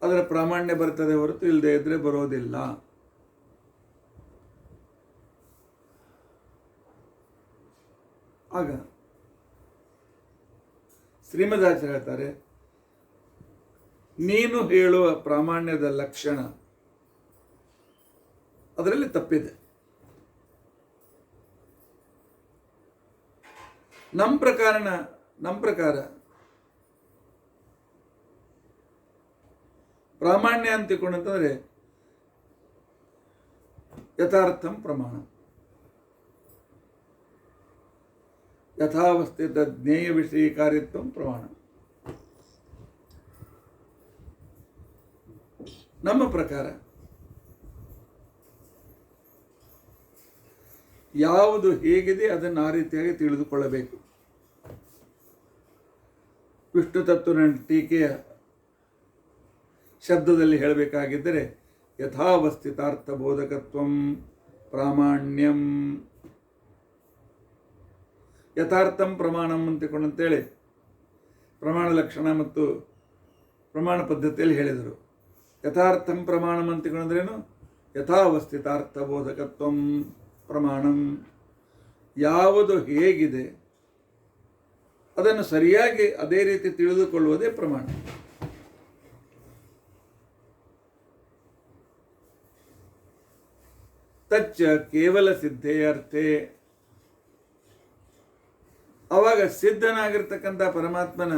ಅದರ ಪ್ರಾಮಾಣ್ಯ ಬರ್ತದೆ, ಹೊರತು ಇಲ್ಲದೆ ಇದ್ರೆ ಬರೋದಿಲ್ಲ. ಆಗ ಶ್ರೀಮದಾಚಾರ್ಯ ಹೇಳ್ತಾರೆ, ನೀನು ಹೇಳುವ ಪ್ರಾಮಾಣ್ಯದ ಲಕ್ಷಣ ಅದರಲ್ಲಿ ತಪ್ಪಿದೆ. ನಮ್ಮ ಪ್ರಕಾರ ಪ್ರಾಮಾಣ್ಯ ಅಂತ ತಿಳ್ಕೊಂಡಂತಂದ್ರೆ ಯಥಾರ್ಥಂ ಪ್ರಮಾಣ, ಯಥಾವಸ್ಥಿತ ಜ್ಞೇಯ ವಿಷಯೀಕಾರಿತ್ವಂ ಪ್ರಮಾಣ. ನಮ್ಮ ಪ್ರಕಾರ ಯಾವುದು ಹೇಗಿದೆ ಅದನ್ನು ಆ ರೀತಿಯಾಗಿ ತಿಳಿದುಕೊಳ್ಳಬೇಕು. ವಿಷ್ಣು ತತ್ವನ ಟೀಕೆಯ ಶಬ್ದದಲ್ಲಿ ಹೇಳಬೇಕಾಗಿದ್ದರೆ ಯಥಾವಸ್ಥಿತಾರ್ಥ ಬೋಧಕತ್ವಂ ಪ್ರಾಮಾಣ್ಯಂ, ಯಥಾರ್ಥಂ ಪ್ರಮಾಣಂ ಅಂತೇಳಿ ಪ್ರಮಾಣ ಲಕ್ಷಣ ಮತ್ತು ಪ್ರಮಾಣ ಪದ್ಧತಿಯಲ್ಲಿ ಹೇಳಿದರು. ಯಥಾರ್ಥಂ ಪ್ರಮಾಣಂ ಅಂತಂದ್ರೇನು? ಯಥಾವಸ್ಥಿತಾರ್ಥ ಬೋಧಕತ್ವಂ ಪ್ರಮಾಣಂ, ಯಾವುದು ಹೇಗಿದೆ ಅದನ್ನು ಸರಿಯಾಗಿ ಅದೇ ರೀತಿ ತಿಳಿದುಕೊಳ್ಳುವುದೇ ಪ್ರಮಾಣ. ತಚ್ಚ ಕೇವಲ ಸಿದ್ಧೇಯರ್ಥೆ, ಅವಾಗ ಸಿದ್ಧನಾಗಿರ್ತಕ್ಕಂಥ ಪರಮಾತ್ಮನ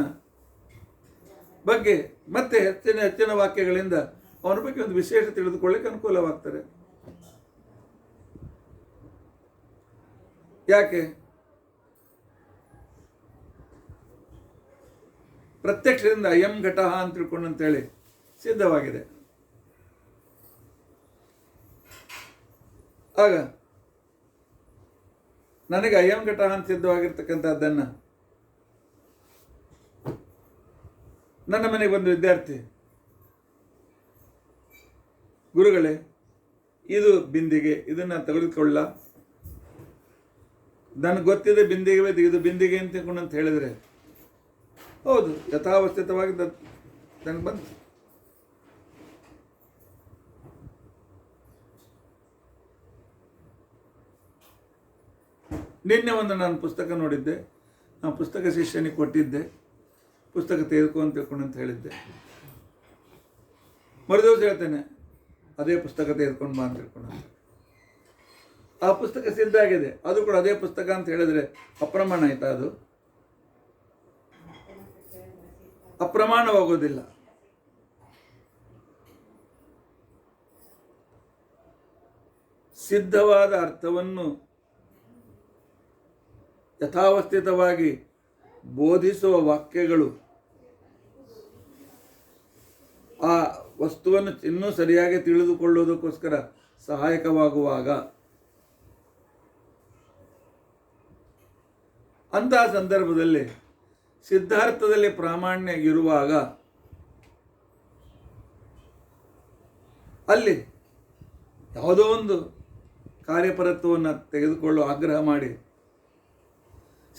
ಬಗ್ಗೆ ಮತ್ತೆ ಹೆಚ್ಚಿನ ವಾಕ್ಯಗಳಿಂದ ಅವನ ಬಗ್ಗೆ ಒಂದು ವಿಶೇಷ ತಿಳಿದುಕೊಳ್ಳಿಕ್ಕೆ ಅನುಕೂಲವಾಗ್ತದೆ. ಯಾಕೆ? ಪ್ರತ್ಯಕ್ಷದಿಂದ ಅಯಂ ಘಟಃ ಅಂತ ತಿಳ್ಕೊಂಡಂತೇಳಿ ಸಿದ್ಧವಾಗಿದೆ. ಆಗ ನನಗೆ ಅಯಂ ಘಟಃ ಅಂತ ಸಿದ್ಧವಾಗಿರ್ತಕ್ಕಂಥದ್ದನ್ನು ನನ್ನ ಮನೆಗೆ ಬಂದು ವಿದ್ಯಾರ್ಥಿ, ಗುರುಗಳೇ ಇದು ಬಿಂದಿಗೆ, ಇದನ್ನು ತೆಗೆದುಕೊಳ್ಳ, ನನಗೆ ಗೊತ್ತಿದೆ ಬಿಂದಿಗೆ, ಇದು ಬಿಂದಿಗೆ ಅಂತ ಹೇಳಿದರೆ ಹೌದು ಯಥಾವಸ್ಥಿತವಾಗಿ ನನಗೆ ಬಂತು. ನಿನ್ನೆ ಒಂದು ನಾನು ಪುಸ್ತಕ ನೋಡಿದ್ದೆ, ಆ ಪುಸ್ತಕ ಶಿಷ್ಯನಿಗೆ ಕೊಟ್ಟಿದ್ದೆ, ಪುಸ್ತಕ ತೆಗೆದುಕೊ ಅಂತ ತಿಳ್ಕೊಂಡಂತ ಹೇಳಿದ್ದೆ. ಮರುದಿವಸ ಹೇಳ್ತೇನೆ ಅದೇ ಪುಸ್ತಕ ತೆಗೆದುಕೊಂಡು ಬಾ ಅಂತ ತಿಳ್ಕೊಂಡ. ಆ ಪುಸ್ತಕ ಸಿದ್ಧ ಆಗಿದೆ, ಅದು ಕೂಡ ಅದೇ ಪುಸ್ತಕ ಅಂತ ಹೇಳಿದ್ರೆ ಅಪ್ರಮಾಣ ಆಯ್ತಾ? ಅದು ಅಪ್ರಮಾಣವಾಗೋದಿಲ್ಲ. ಸಿದ್ಧವಾದ ಅರ್ಥವನ್ನು ಯಥಾವಸ್ಥಿತವಾಗಿ ಬೋಧಿಸುವ ವಾಕ್ಯಗಳು ಆ ವಸ್ತುವನ್ನು ಇನ್ನೂ ಸರಿಯಾಗಿ ತಿಳಿದುಕೊಳ್ಳುವುದಕ್ಕೋಸ್ಕರ ಸಹಾಯಕವಾಗುವಾಗ, ಅಂತಹ ಸಂದರ್ಭದಲ್ಲಿ ಸಿದ್ಧಾರ್ಥದಲ್ಲಿ ಪ್ರಾಮಾಣ್ಯ ಇರುವಾಗ ಅಲ್ಲಿ ಯಾವುದೋ ಒಂದು ಕಾರ್ಯಪರತ್ವವನ್ನು ತೆಗೆದುಕೊಳ್ಳುವ ಆಗ್ರಹ ಮಾಡಿ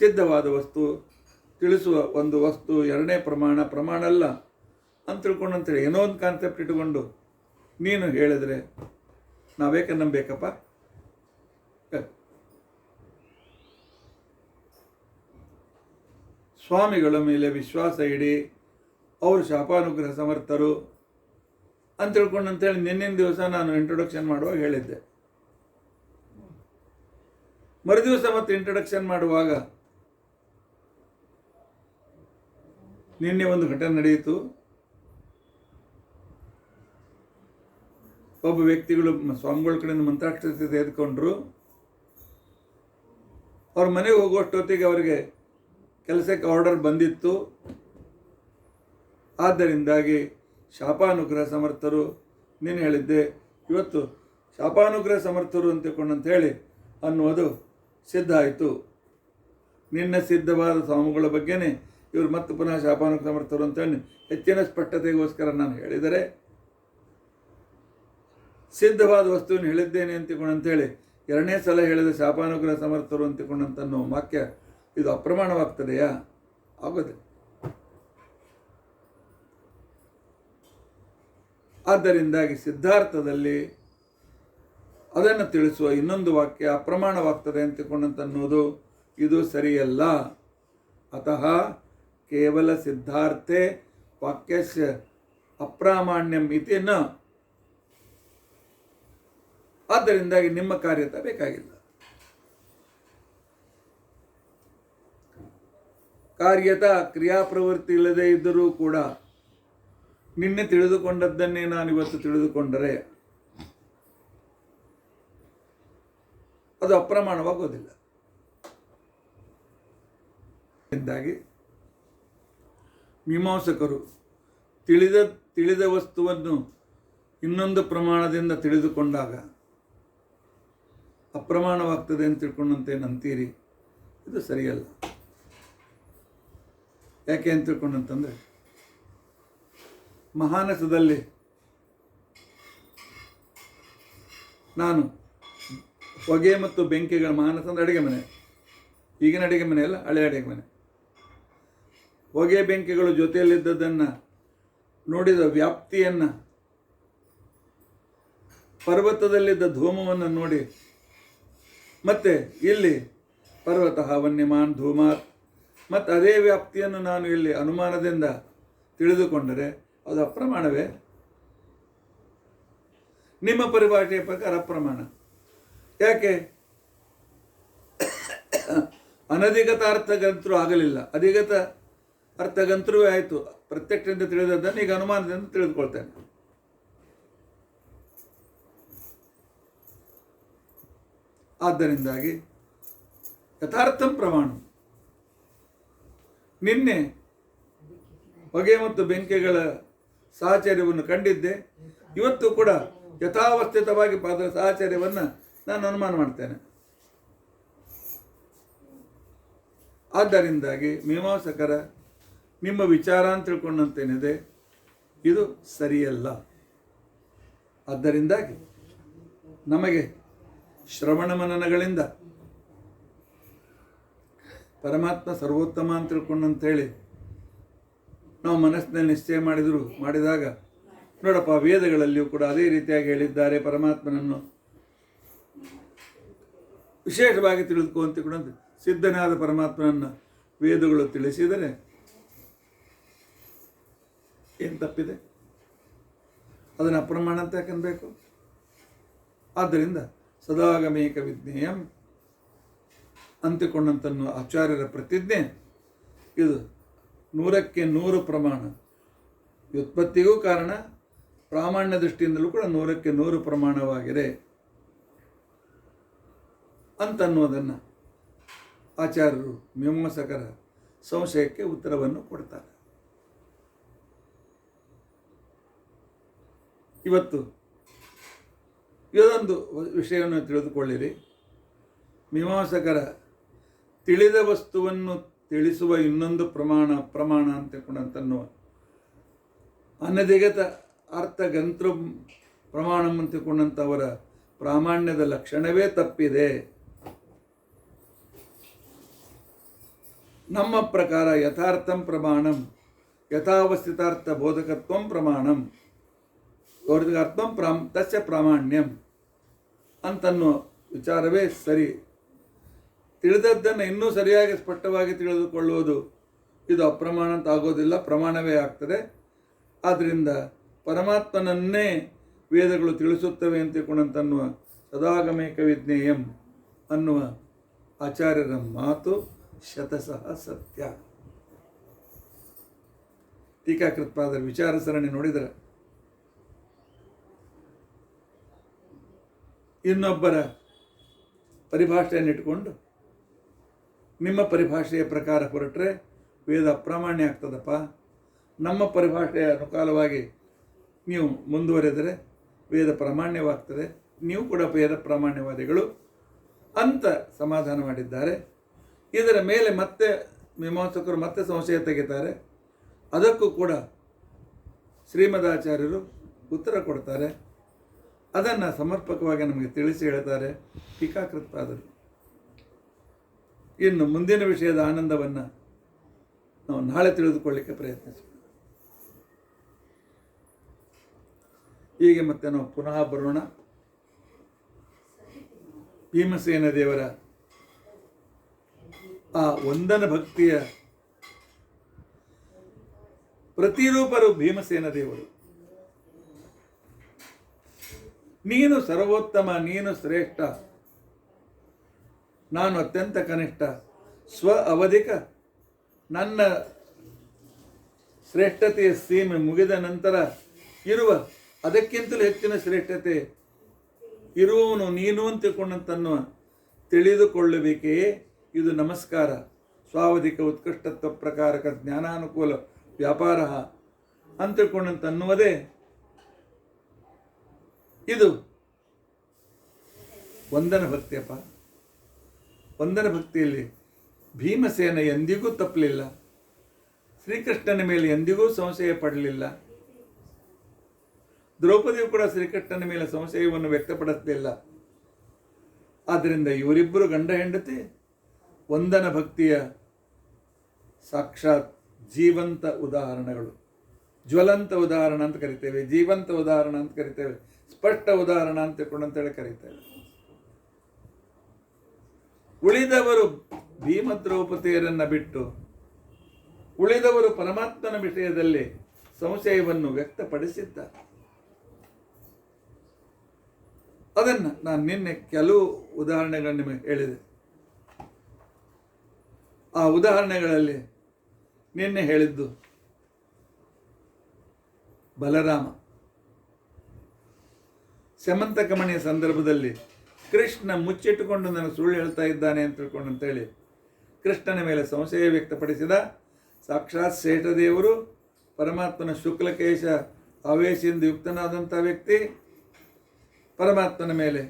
ಸಿದ್ಧವಾದ ವಸ್ತು ತಿಳಿಸುವ ಒಂದು ವಸ್ತು ಎರಡನೇ ಪ್ರಮಾಣ ಅಲ್ಲ ಅಂತ ತಿಳ್ಕೊಂಡಂತೇಳಿ ಏನೋ ಒಂದು ಕಾನ್ಸೆಪ್ಟ್ ಇಟ್ಟುಕೊಂಡು ನೀನು ಹೇಳಿದರೆ ನಾವೇಕೆ ನಂಬೇಕಪ್ಪ? ಸ್ವಾಮಿಗಳ ಮೇಲೆ ವಿಶ್ವಾಸ ಇಡಿ, ಅವರು ಶಾಪಾನುಗ್ರಹ ಸಮರ್ಥರು ಅಂತ ತಿಳ್ಕೊಂಡಂತೇಳಿ ನಿನ್ನಿನ ದಿವಸ ನಾನು ಇಂಟ್ರೊಡಕ್ಷನ್ ಮಾಡುವಾಗ ಹೇಳಿದ್ದೆ. ಮರುದಿವಸ ಮತ್ತೆ ಇಂಟ್ರೊಡಕ್ಷನ್ ಮಾಡುವಾಗ ನಿನ್ನೆ ಒಂದು ಘಟನೆ ನಡೆಯಿತು. ಒಬ್ಬ ವ್ಯಕ್ತಿಗಳು ಸ್ವಾಮಿಗಳ ಕಡೆಯಿಂದ ಮಂತ್ರಾಕ್ಷತೆ ತೆಗೆದುಕೊಂಡ್ರು. ಅವ್ರ ಮನೆಗೆ ಹೋಗುವಷ್ಟೊತ್ತಿಗೆ ಅವರಿಗೆ ಕೆಲಸಕ್ಕೆ ಆರ್ಡರ್ ಬಂದಿತ್ತು. ಆದ್ದರಿಂದಾಗಿ ಶಾಪಾನುಗ್ರಹ ಸಮರ್ಥರು, ನೀನು ಹೇಳಿದ್ದೆ ಇವತ್ತು ಶಾಪಾನುಗ್ರಹ ಸಮರ್ಥರು ಅಂತ ಹೇಳಿ ಅನ್ನುವುದು ಸಿದ್ಧ ಆಯಿತು. ನಿನ್ನ ಸಿದ್ಧವಾದ ಸ್ವಾಮಿಗಳ ಬಗ್ಗೆನೇ ಇವರು ಮತ್ತೆ ಪುನಃ ಶಾಪಾನುಗ್ರಹ ಸಮರ್ಥರು ಅಂತೇಳಿ ಹೆಚ್ಚಿನ ಸ್ಪಷ್ಟತೆಗೋಸ್ಕರ ನಾನು ಹೇಳಿದರೆ, ಸಿದ್ಧವಾದ ವಸ್ತುವನ್ನು ಹೇಳಿದ್ದೇನೆ ಅಂತೇಳಿ ಎರಡನೇ ಸಲ ಹೇಳಿದ ಶಾಪಾನುಗ್ರಹ ಸಮರ್ಥರು ಅಂತನ್ನೋ ವಾಕ್ಯ ಇದು ಅಪ್ರಮಾಣವಾಗ್ತದೆಯಾ? ಆಗೋದೆ. ಆದ್ದರಿಂದಾಗಿ ಸಿದ್ಧಾರ್ಥದಲ್ಲಿ ಅದನ್ನು ತಿಳಿಸುವ ಇನ್ನೊಂದು ವಾಕ್ಯ ಅಪ್ರಮಾಣವಾಗ್ತದೆ ಅಂತನ್ನೋದು ಇದು ಸರಿಯಲ್ಲ. ಅತಃ ಕೇವಲ ಸಿದ್ಧಾರ್ಥೆ ವಾಕ್ಯಸ್ಯ ಅಪ್ರಾಮಾಣ್ಯಂ ಇತಿ ನ. ಆದ್ದರಿಂದಾಗಿ ನಿಮ್ಮ ಕಾರ್ಯತ ಬೇಕಾಗಿಲ್ಲ. ಕಾರ್ಯತ ಕ್ರಿಯಾಪ್ರವೃತ್ತಿ ಇಲ್ಲದೆ ಇದ್ದರೂ ಕೂಡ ನಿನ್ನೆ ತಿಳಿದುಕೊಂಡದ್ದನ್ನೇ ನಾನಿವತ್ತು ತಿಳಿದುಕೊಂಡರೆ ಅದು ಅಪ್ರಮಾಣವಾಗೋದಿಲ್ಲ. ಎಂದಾಗಿ ಮೀಮಾಂಸಕರು ತಿಳಿದ ವಸ್ತುವನ್ನು ಇನ್ನೊಂದು ಪ್ರಮಾಣದಿಂದ ತಿಳಿದುಕೊಂಡಾಗ ಅಪ್ರಮಾಣವಾಗ್ತದೆ ಅಂತ ತಿಳ್ಕೊಂಡಂತೇನಂತೀರಿ, ಇದು ಸರಿಯಲ್ಲ. ಯಾಕೆ ಅಂತ ತಿಳ್ಕೊಂಡಂತಂದರೆ, ಮಹಾನಸದಲ್ಲಿ ನಾನು ಹೊಗೆ ಮತ್ತು ಬೆಂಕಿಗಳ, ಮಹಾನಸ ಅಂದರೆ ಅಡುಗೆ ಮನೆ, ಈಗಿನ ಅಡುಗೆ ಮನೆ ಅಲ್ಲ, ಹಳೆ ಅಡುಗೆ ಮನೆ, ಹೊಗೆ ಬೆಂಕಿಗಳು ಜೊತೆಯಲ್ಲಿದ್ದದನ್ನು ನೋಡಿದ ವ್ಯಾಪ್ತಿಯನ್ನು, ಪರ್ವತದಲ್ಲಿದ್ದ ಧೂಮವನ್ನು ನೋಡಿ, ಮತ್ತೆ ಇಲ್ಲಿ ಪರ್ವತ ವನ್ಯಮಾನ್ ಧೂಮಾತ್, ಮತ್ತು ಅದೇ ವ್ಯಾಪ್ತಿಯನ್ನು ನಾನು ಇಲ್ಲಿ ಅನುಮಾನದಿಂದ ತಿಳಿದುಕೊಂಡರೆ ಅದು ಅಪ್ರಮಾಣವೇ? ನಿಮ್ಮ ಪರಿಭಾಷೆಯ ಪ್ರಕಾರ ಅಪ್ರಮಾಣ. ಯಾಕೆ? ಅನಧಿಗತ ಅರ್ಥಗಂತರೂ ಆಗಲಿಲ್ಲ, ಅಧಿಗತ ಅರ್ಥಗಂತರೂ ಆಯಿತು. ಪ್ರತ್ಯಕ್ಷದಿಂದ ತಿಳಿದದ್ದನ್ನು ಈಗ ಅನುಮಾನದಿಂದ ತಿಳಿದುಕೊಳ್ತೇನೆ. ಆದ್ದರಿಂದಾಗಿ ಯಥಾರ್ಥಂ ಪ್ರಮಾಣ. ನಿನ್ನೆ ಹೊಗೆ ಮತ್ತು ಬೆಂಕಿಗಳ ಸಾಹಚರ್ಯವನ್ನು ಕಂಡಿದ್ದೆ, ಇವತ್ತು ಕೂಡ ಯಥಾವಸ್ಥಿತವಾಗಿ ಅದರ ಸಾಹಚರ್ಯವನ್ನು ನಾನು ಅನುಮಾನ ಮಾಡ್ತೇನೆ. ಆದ್ದರಿಂದಾಗಿ ಮೀಮಾಂಸಕರ ನಿಮ್ಮ ವಿಚಾರ ಅಂತ ತಿಳ್ಕೊಂಡಂತೇನಿದೆ ಇದು ಸರಿಯಲ್ಲ. ಆದ್ದರಿಂದಾಗಿ ನಮಗೆ ಶ್ರವಣ ಮನನಗಳಿಂದ ಪರಮಾತ್ಮ ಸರ್ವೋತ್ತಮ ಅಂತ ತಿಳ್ಕೊಂಡಂತೇಳಿ ನಾವು ಮನಸ್ಸಿನಲ್ಲಿ ನಿಶ್ಚಯ ಮಾಡಿದಾಗ ನೋಡಪ್ಪ, ವೇದಗಳಲ್ಲಿಯೂ ಕೂಡ ಅದೇ ರೀತಿಯಾಗಿ ಹೇಳಿದ್ದಾರೆ. ಪರಮಾತ್ಮನನ್ನು ವಿಶೇಷವಾಗಿ ತಿಳಿದುಕೊಂತ ಕೂಡ ಸಿದ್ಧನಾದ ಪರಮಾತ್ಮನನ್ನು ವೇದಗಳು ತಿಳಿಸಿದರೆ ಏನು ತಪ್ಪಿದೆ? ಅದನ್ನು ಅಪ್ರಮಾಣ ಅಂತ ಯಾಕನ್ಬೇಕು? ಆದ್ದರಿಂದ ಸದಾಗಮೇಕ ವಿಜ್ಞೇಯಂ ಅಂತಿಕೊಂಡಂತನ್ನು ಆಚಾರ್ಯರ ಪ್ರತಿಜ್ಞೆ ಇದು 100ಕ್ಕೆ 100 ಪ್ರಮಾಣ. ವ್ಯುತ್ಪತ್ತಿಗೂ ಕಾರಣ, ಪ್ರಾಮಾಣ್ಯ ದೃಷ್ಟಿಯಿಂದಲೂ ಕೂಡ 100ಕ್ಕೆ 100 ಪ್ರಮಾಣವಾಗಿದೆ ಅಂತನ್ನುವುದನ್ನು ಆಚಾರ್ಯರು ಮೀಮಾಂಸಕರ ಸಂಶಯಕ್ಕೆ ಉತ್ತರವನ್ನು ಕೊಡ್ತಾರೆ. ಇವತ್ತು ಇದೊಂದು ವಿಷಯವನ್ನು ತಿಳಿದುಕೊಳ್ಳಿರಿ. ಮೀಮಾಂಸಕರ ತಿಳಿದ ವಸ್ತುವನ್ನು ತಿಳಿಸುವ ಇನ್ನೊಂದು ಪ್ರಮಾಣ ಅಂತನ್ನುವ ಅನಧಿಗತ ಅರ್ಥಗಂತೃ ಪ್ರಮಾಣ ಅಂತಕೊಂಡಂಥವರ ಪ್ರಾಮಾಣ್ಯದ ಲಕ್ಷಣವೇ ತಪ್ಪಿದೆ. ನಮ್ಮ ಪ್ರಕಾರ ಯಥಾರ್ಥಂ ಪ್ರಮಾಣಂ ಯಥಾವಸ್ಥಿತಾರ್ಥ ಬೋಧಕತ್ವಂ ಪ್ರಮಾಣಂ ಬೋಧಕತ್ವಂ ತಸ್ಯ ಪ್ರಾಮಾಣ್ಯಂ ಅಂತನ್ನುವ ವಿಚಾರವೇ ಸರಿ. ತಿಳಿದದ್ದನ್ನು ಇನ್ನೂ ಸರಿಯಾಗಿ ಸ್ಪಷ್ಟವಾಗಿ ತಿಳಿದುಕೊಳ್ಳುವುದು ಇದು ಅಪ್ರಮಾಣ ಅಂತ ಆಗೋದಿಲ್ಲ, ಪ್ರಮಾಣವೇ ಆಗ್ತದೆ. ಆದ್ದರಿಂದ ಪರಮಾತ್ಮನನ್ನೇ ವೇದಗಳು ತಿಳಿಸುತ್ತವೆ ಅಂತಕೊಂಡಂತನ್ನುವ ಸದಾಗಮೇಕ ವಿಜ್ಞೇಯಂ ಅನ್ನುವ ಆಚಾರ್ಯರ ಮಾತು ಶತಸಹ ಸತ್ಯ. ಟೀಕಾಕೃತ್ಪಾದರ ವಿಚಾರ ಸರಣಿ ನೋಡಿದರೆ ಇನ್ನೊಬ್ಬರ ಪರಿಭಾಷೆಯನ್ನು ಇಟ್ಟುಕೊಂಡು ನಿಮ್ಮ ಪರಿಭಾಷೆಯ ಪ್ರಕಾರ ಹೊರಟ್ರೆ ವೇದ ಅಪ್ರಾಮಾಣ್ಯ ಆಗ್ತದಪ್ಪ, ನಮ್ಮ ಪರಿಭಾಷೆಯ ಅನುಕಾಲವಾಗಿ ನೀವು ಮುಂದುವರೆದರೆ ವೇದ ಪ್ರಾಮಾಣ್ಯವಾಗ್ತದೆ, ನೀವು ಕೂಡ ವೇದ ಪ್ರಾಮಾಣ್ಯವಾದಿಗಳು ಅಂತ ಸಮಾಧಾನ ಮಾಡಿದ್ದಾರೆ. ಇದರ ಮೇಲೆ ಮತ್ತೆ ಮೀಮಾಂಸಕರು ಮತ್ತೆ ಸಂಶಯ ತೆಗಿತಾರೆ. ಅದಕ್ಕೂ ಕೂಡ ಶ್ರೀಮದಾಚಾರ್ಯರು ಉತ್ತರ ಕೊಡ್ತಾರೆ. ಅದನ್ನು ಸಮರ್ಪಕವಾಗಿ ನಮಗೆ ತಿಳಿಸಿ ಹೇಳ್ತಾರೆ ಟೀಕಾಕೃತ್ಪಾದರು. ಇನ್ನು ಮುಂದಿನ ವಿಷಯದ ಆನಂದವನ್ನು ನಾವು ನಾಳೆ ತಿಳಿದುಕೊಳ್ಳಿಕ್ಕೆ ಪ್ರಯತ್ನಿಸೋಣ. ಹೀಗೆ ಮತ್ತೆ ನಾವು ಪುನಃ ಬರೋಣ. ಭೀಮಸೇನ ದೇವರ ಆ ವಂದನ ಭಕ್ತಿಯ ಪ್ರತಿರೂಪರು ಭೀಮಸೇನ ದೇವರು. ನೀನು ಸರ್ವೋತ್ತಮ, ನೀನು ಶ್ರೇಷ್ಠ, ನಾನು ಅತ್ಯಂತ ಕನಿಷ್ಠ. ಸ್ವ ಅವಧಿಕ ನನ್ನ ಶ್ರೇಷ್ಠತೆಯ ಸೀಮೆ ಮುಗಿದ ನಂತರ ಇರುವ ಅದಕ್ಕಿಂತಲೂ ಹೆಚ್ಚಿನ ಶ್ರೇಷ್ಠತೆ ಇರುವವನು ನೀನು ಅಂತ ತಿಳ್ಕೊಂಡಂತನ್ನುವ ತಿಳಿದುಕೊಳ್ಳಬೇಕೆಯೇ ಇದು ನಮಸ್ಕಾರ. ಸ್ವಾವಧಿಕ ಉತ್ಕೃಷ್ಟತ್ವ ಪ್ರಕಾರಕ ಜ್ಞಾನಾನುಕೂಲ ವ್ಯಾಪಾರ ಅಂತ ತಿಳ್ಕೊಂಡಂತನ್ನುವುದೇ ಇದು ವಂದನ ಭಕ್ತಿಯಪ್ಪ. ವಂದನ ಭಕ್ತಿಯಲ್ಲಿ ಭೀಮಸೇನ ಎಂದಿಗೂ ತಪ್ಪಲಿಲ್ಲ, ಶ್ರೀಕೃಷ್ಣನ ಮೇಲೆ ಎಂದಿಗೂ ಸಂಶಯ ಪಡಲಿಲ್ಲ. ದ್ರೌಪದಿಯು ಕೂಡ ಶ್ರೀಕೃಷ್ಣನ ಮೇಲೆ ಸಂಶಯವನ್ನು ವ್ಯಕ್ತಪಡಿಸಲಿಲ್ಲ. ಆದ್ದರಿಂದ ಇವರಿಬ್ಬರು ಗಂಡ ಹೆಂಡತಿ ವಂದನ ಭಕ್ತಿಯ ಸಾಕ್ಷಾತ್ ಜೀವಂತ ಉದಾಹರಣೆಗಳು. ಜ್ವಲಂತ ಉದಾಹರಣ ಅಂತ ಕರಿತೇವೆ, ಜೀವಂತ ಉದಾಹರಣ ಅಂತ ಕರಿತೇವೆ, ಸ್ಪಷ್ಟ ಉದಾಹರಣ ಅಂತ ತಿಳ್ಕೊಂಡಂತೇಳಿ ಕರೀತೇವೆ. ಉಳಿದವರು ಭೀಮ ದ್ರೌಪದಿಯರನ್ನು ಬಿಟ್ಟು ಉಳಿದವರು ಪರಮಾತ್ಮನ ವಿಷಯದಲ್ಲಿ ಸಂಶಯವನ್ನು ವ್ಯಕ್ತಪಡಿಸಿದ್ದಾರೆ. ಅದನ್ನು ನಾನು ನಿನ್ನೆ ಕೆಲವು ಉದಾಹರಣೆಗಳನ್ನು ನಿಮಗೆ ಹೇಳಿದೆ. ಆ ಉದಾಹರಣೆಗಳಲ್ಲಿ ನಿನ್ನೆ ಹೇಳಿದ್ದು ಬಲರಾಮ ಸ್ಯಮಂತಕಮಣಿಯ ಸಂದರ್ಭದಲ್ಲಿ ಕೃಷ್ಣ ಮುಚ್ಚಿಟ್ಟುಕೊಂಡು ನನಗೆ ಸುಳ್ಳು ಹೇಳ್ತಾ ಇದ್ದಾನೆ ಅಂತ ತಿಳ್ಕೊಂಡಂತೇಳಿ ಕೃಷ್ಣನ ಮೇಲೆ ಸಂಶಯ ವ್ಯಕ್ತಪಡಿಸಿದ ಸಾಕ್ಷಾತ್ ಶೇಷದೇವರು, ಪರಮಾತ್ಮನ ಶುಕ್ಲಕೇಶ ಆವೇಶದಿಂದ ಯುಕ್ತನಾದಂಥ ವ್ಯಕ್ತಿ ಪರಮಾತ್ಮನ ಮೇಲೆ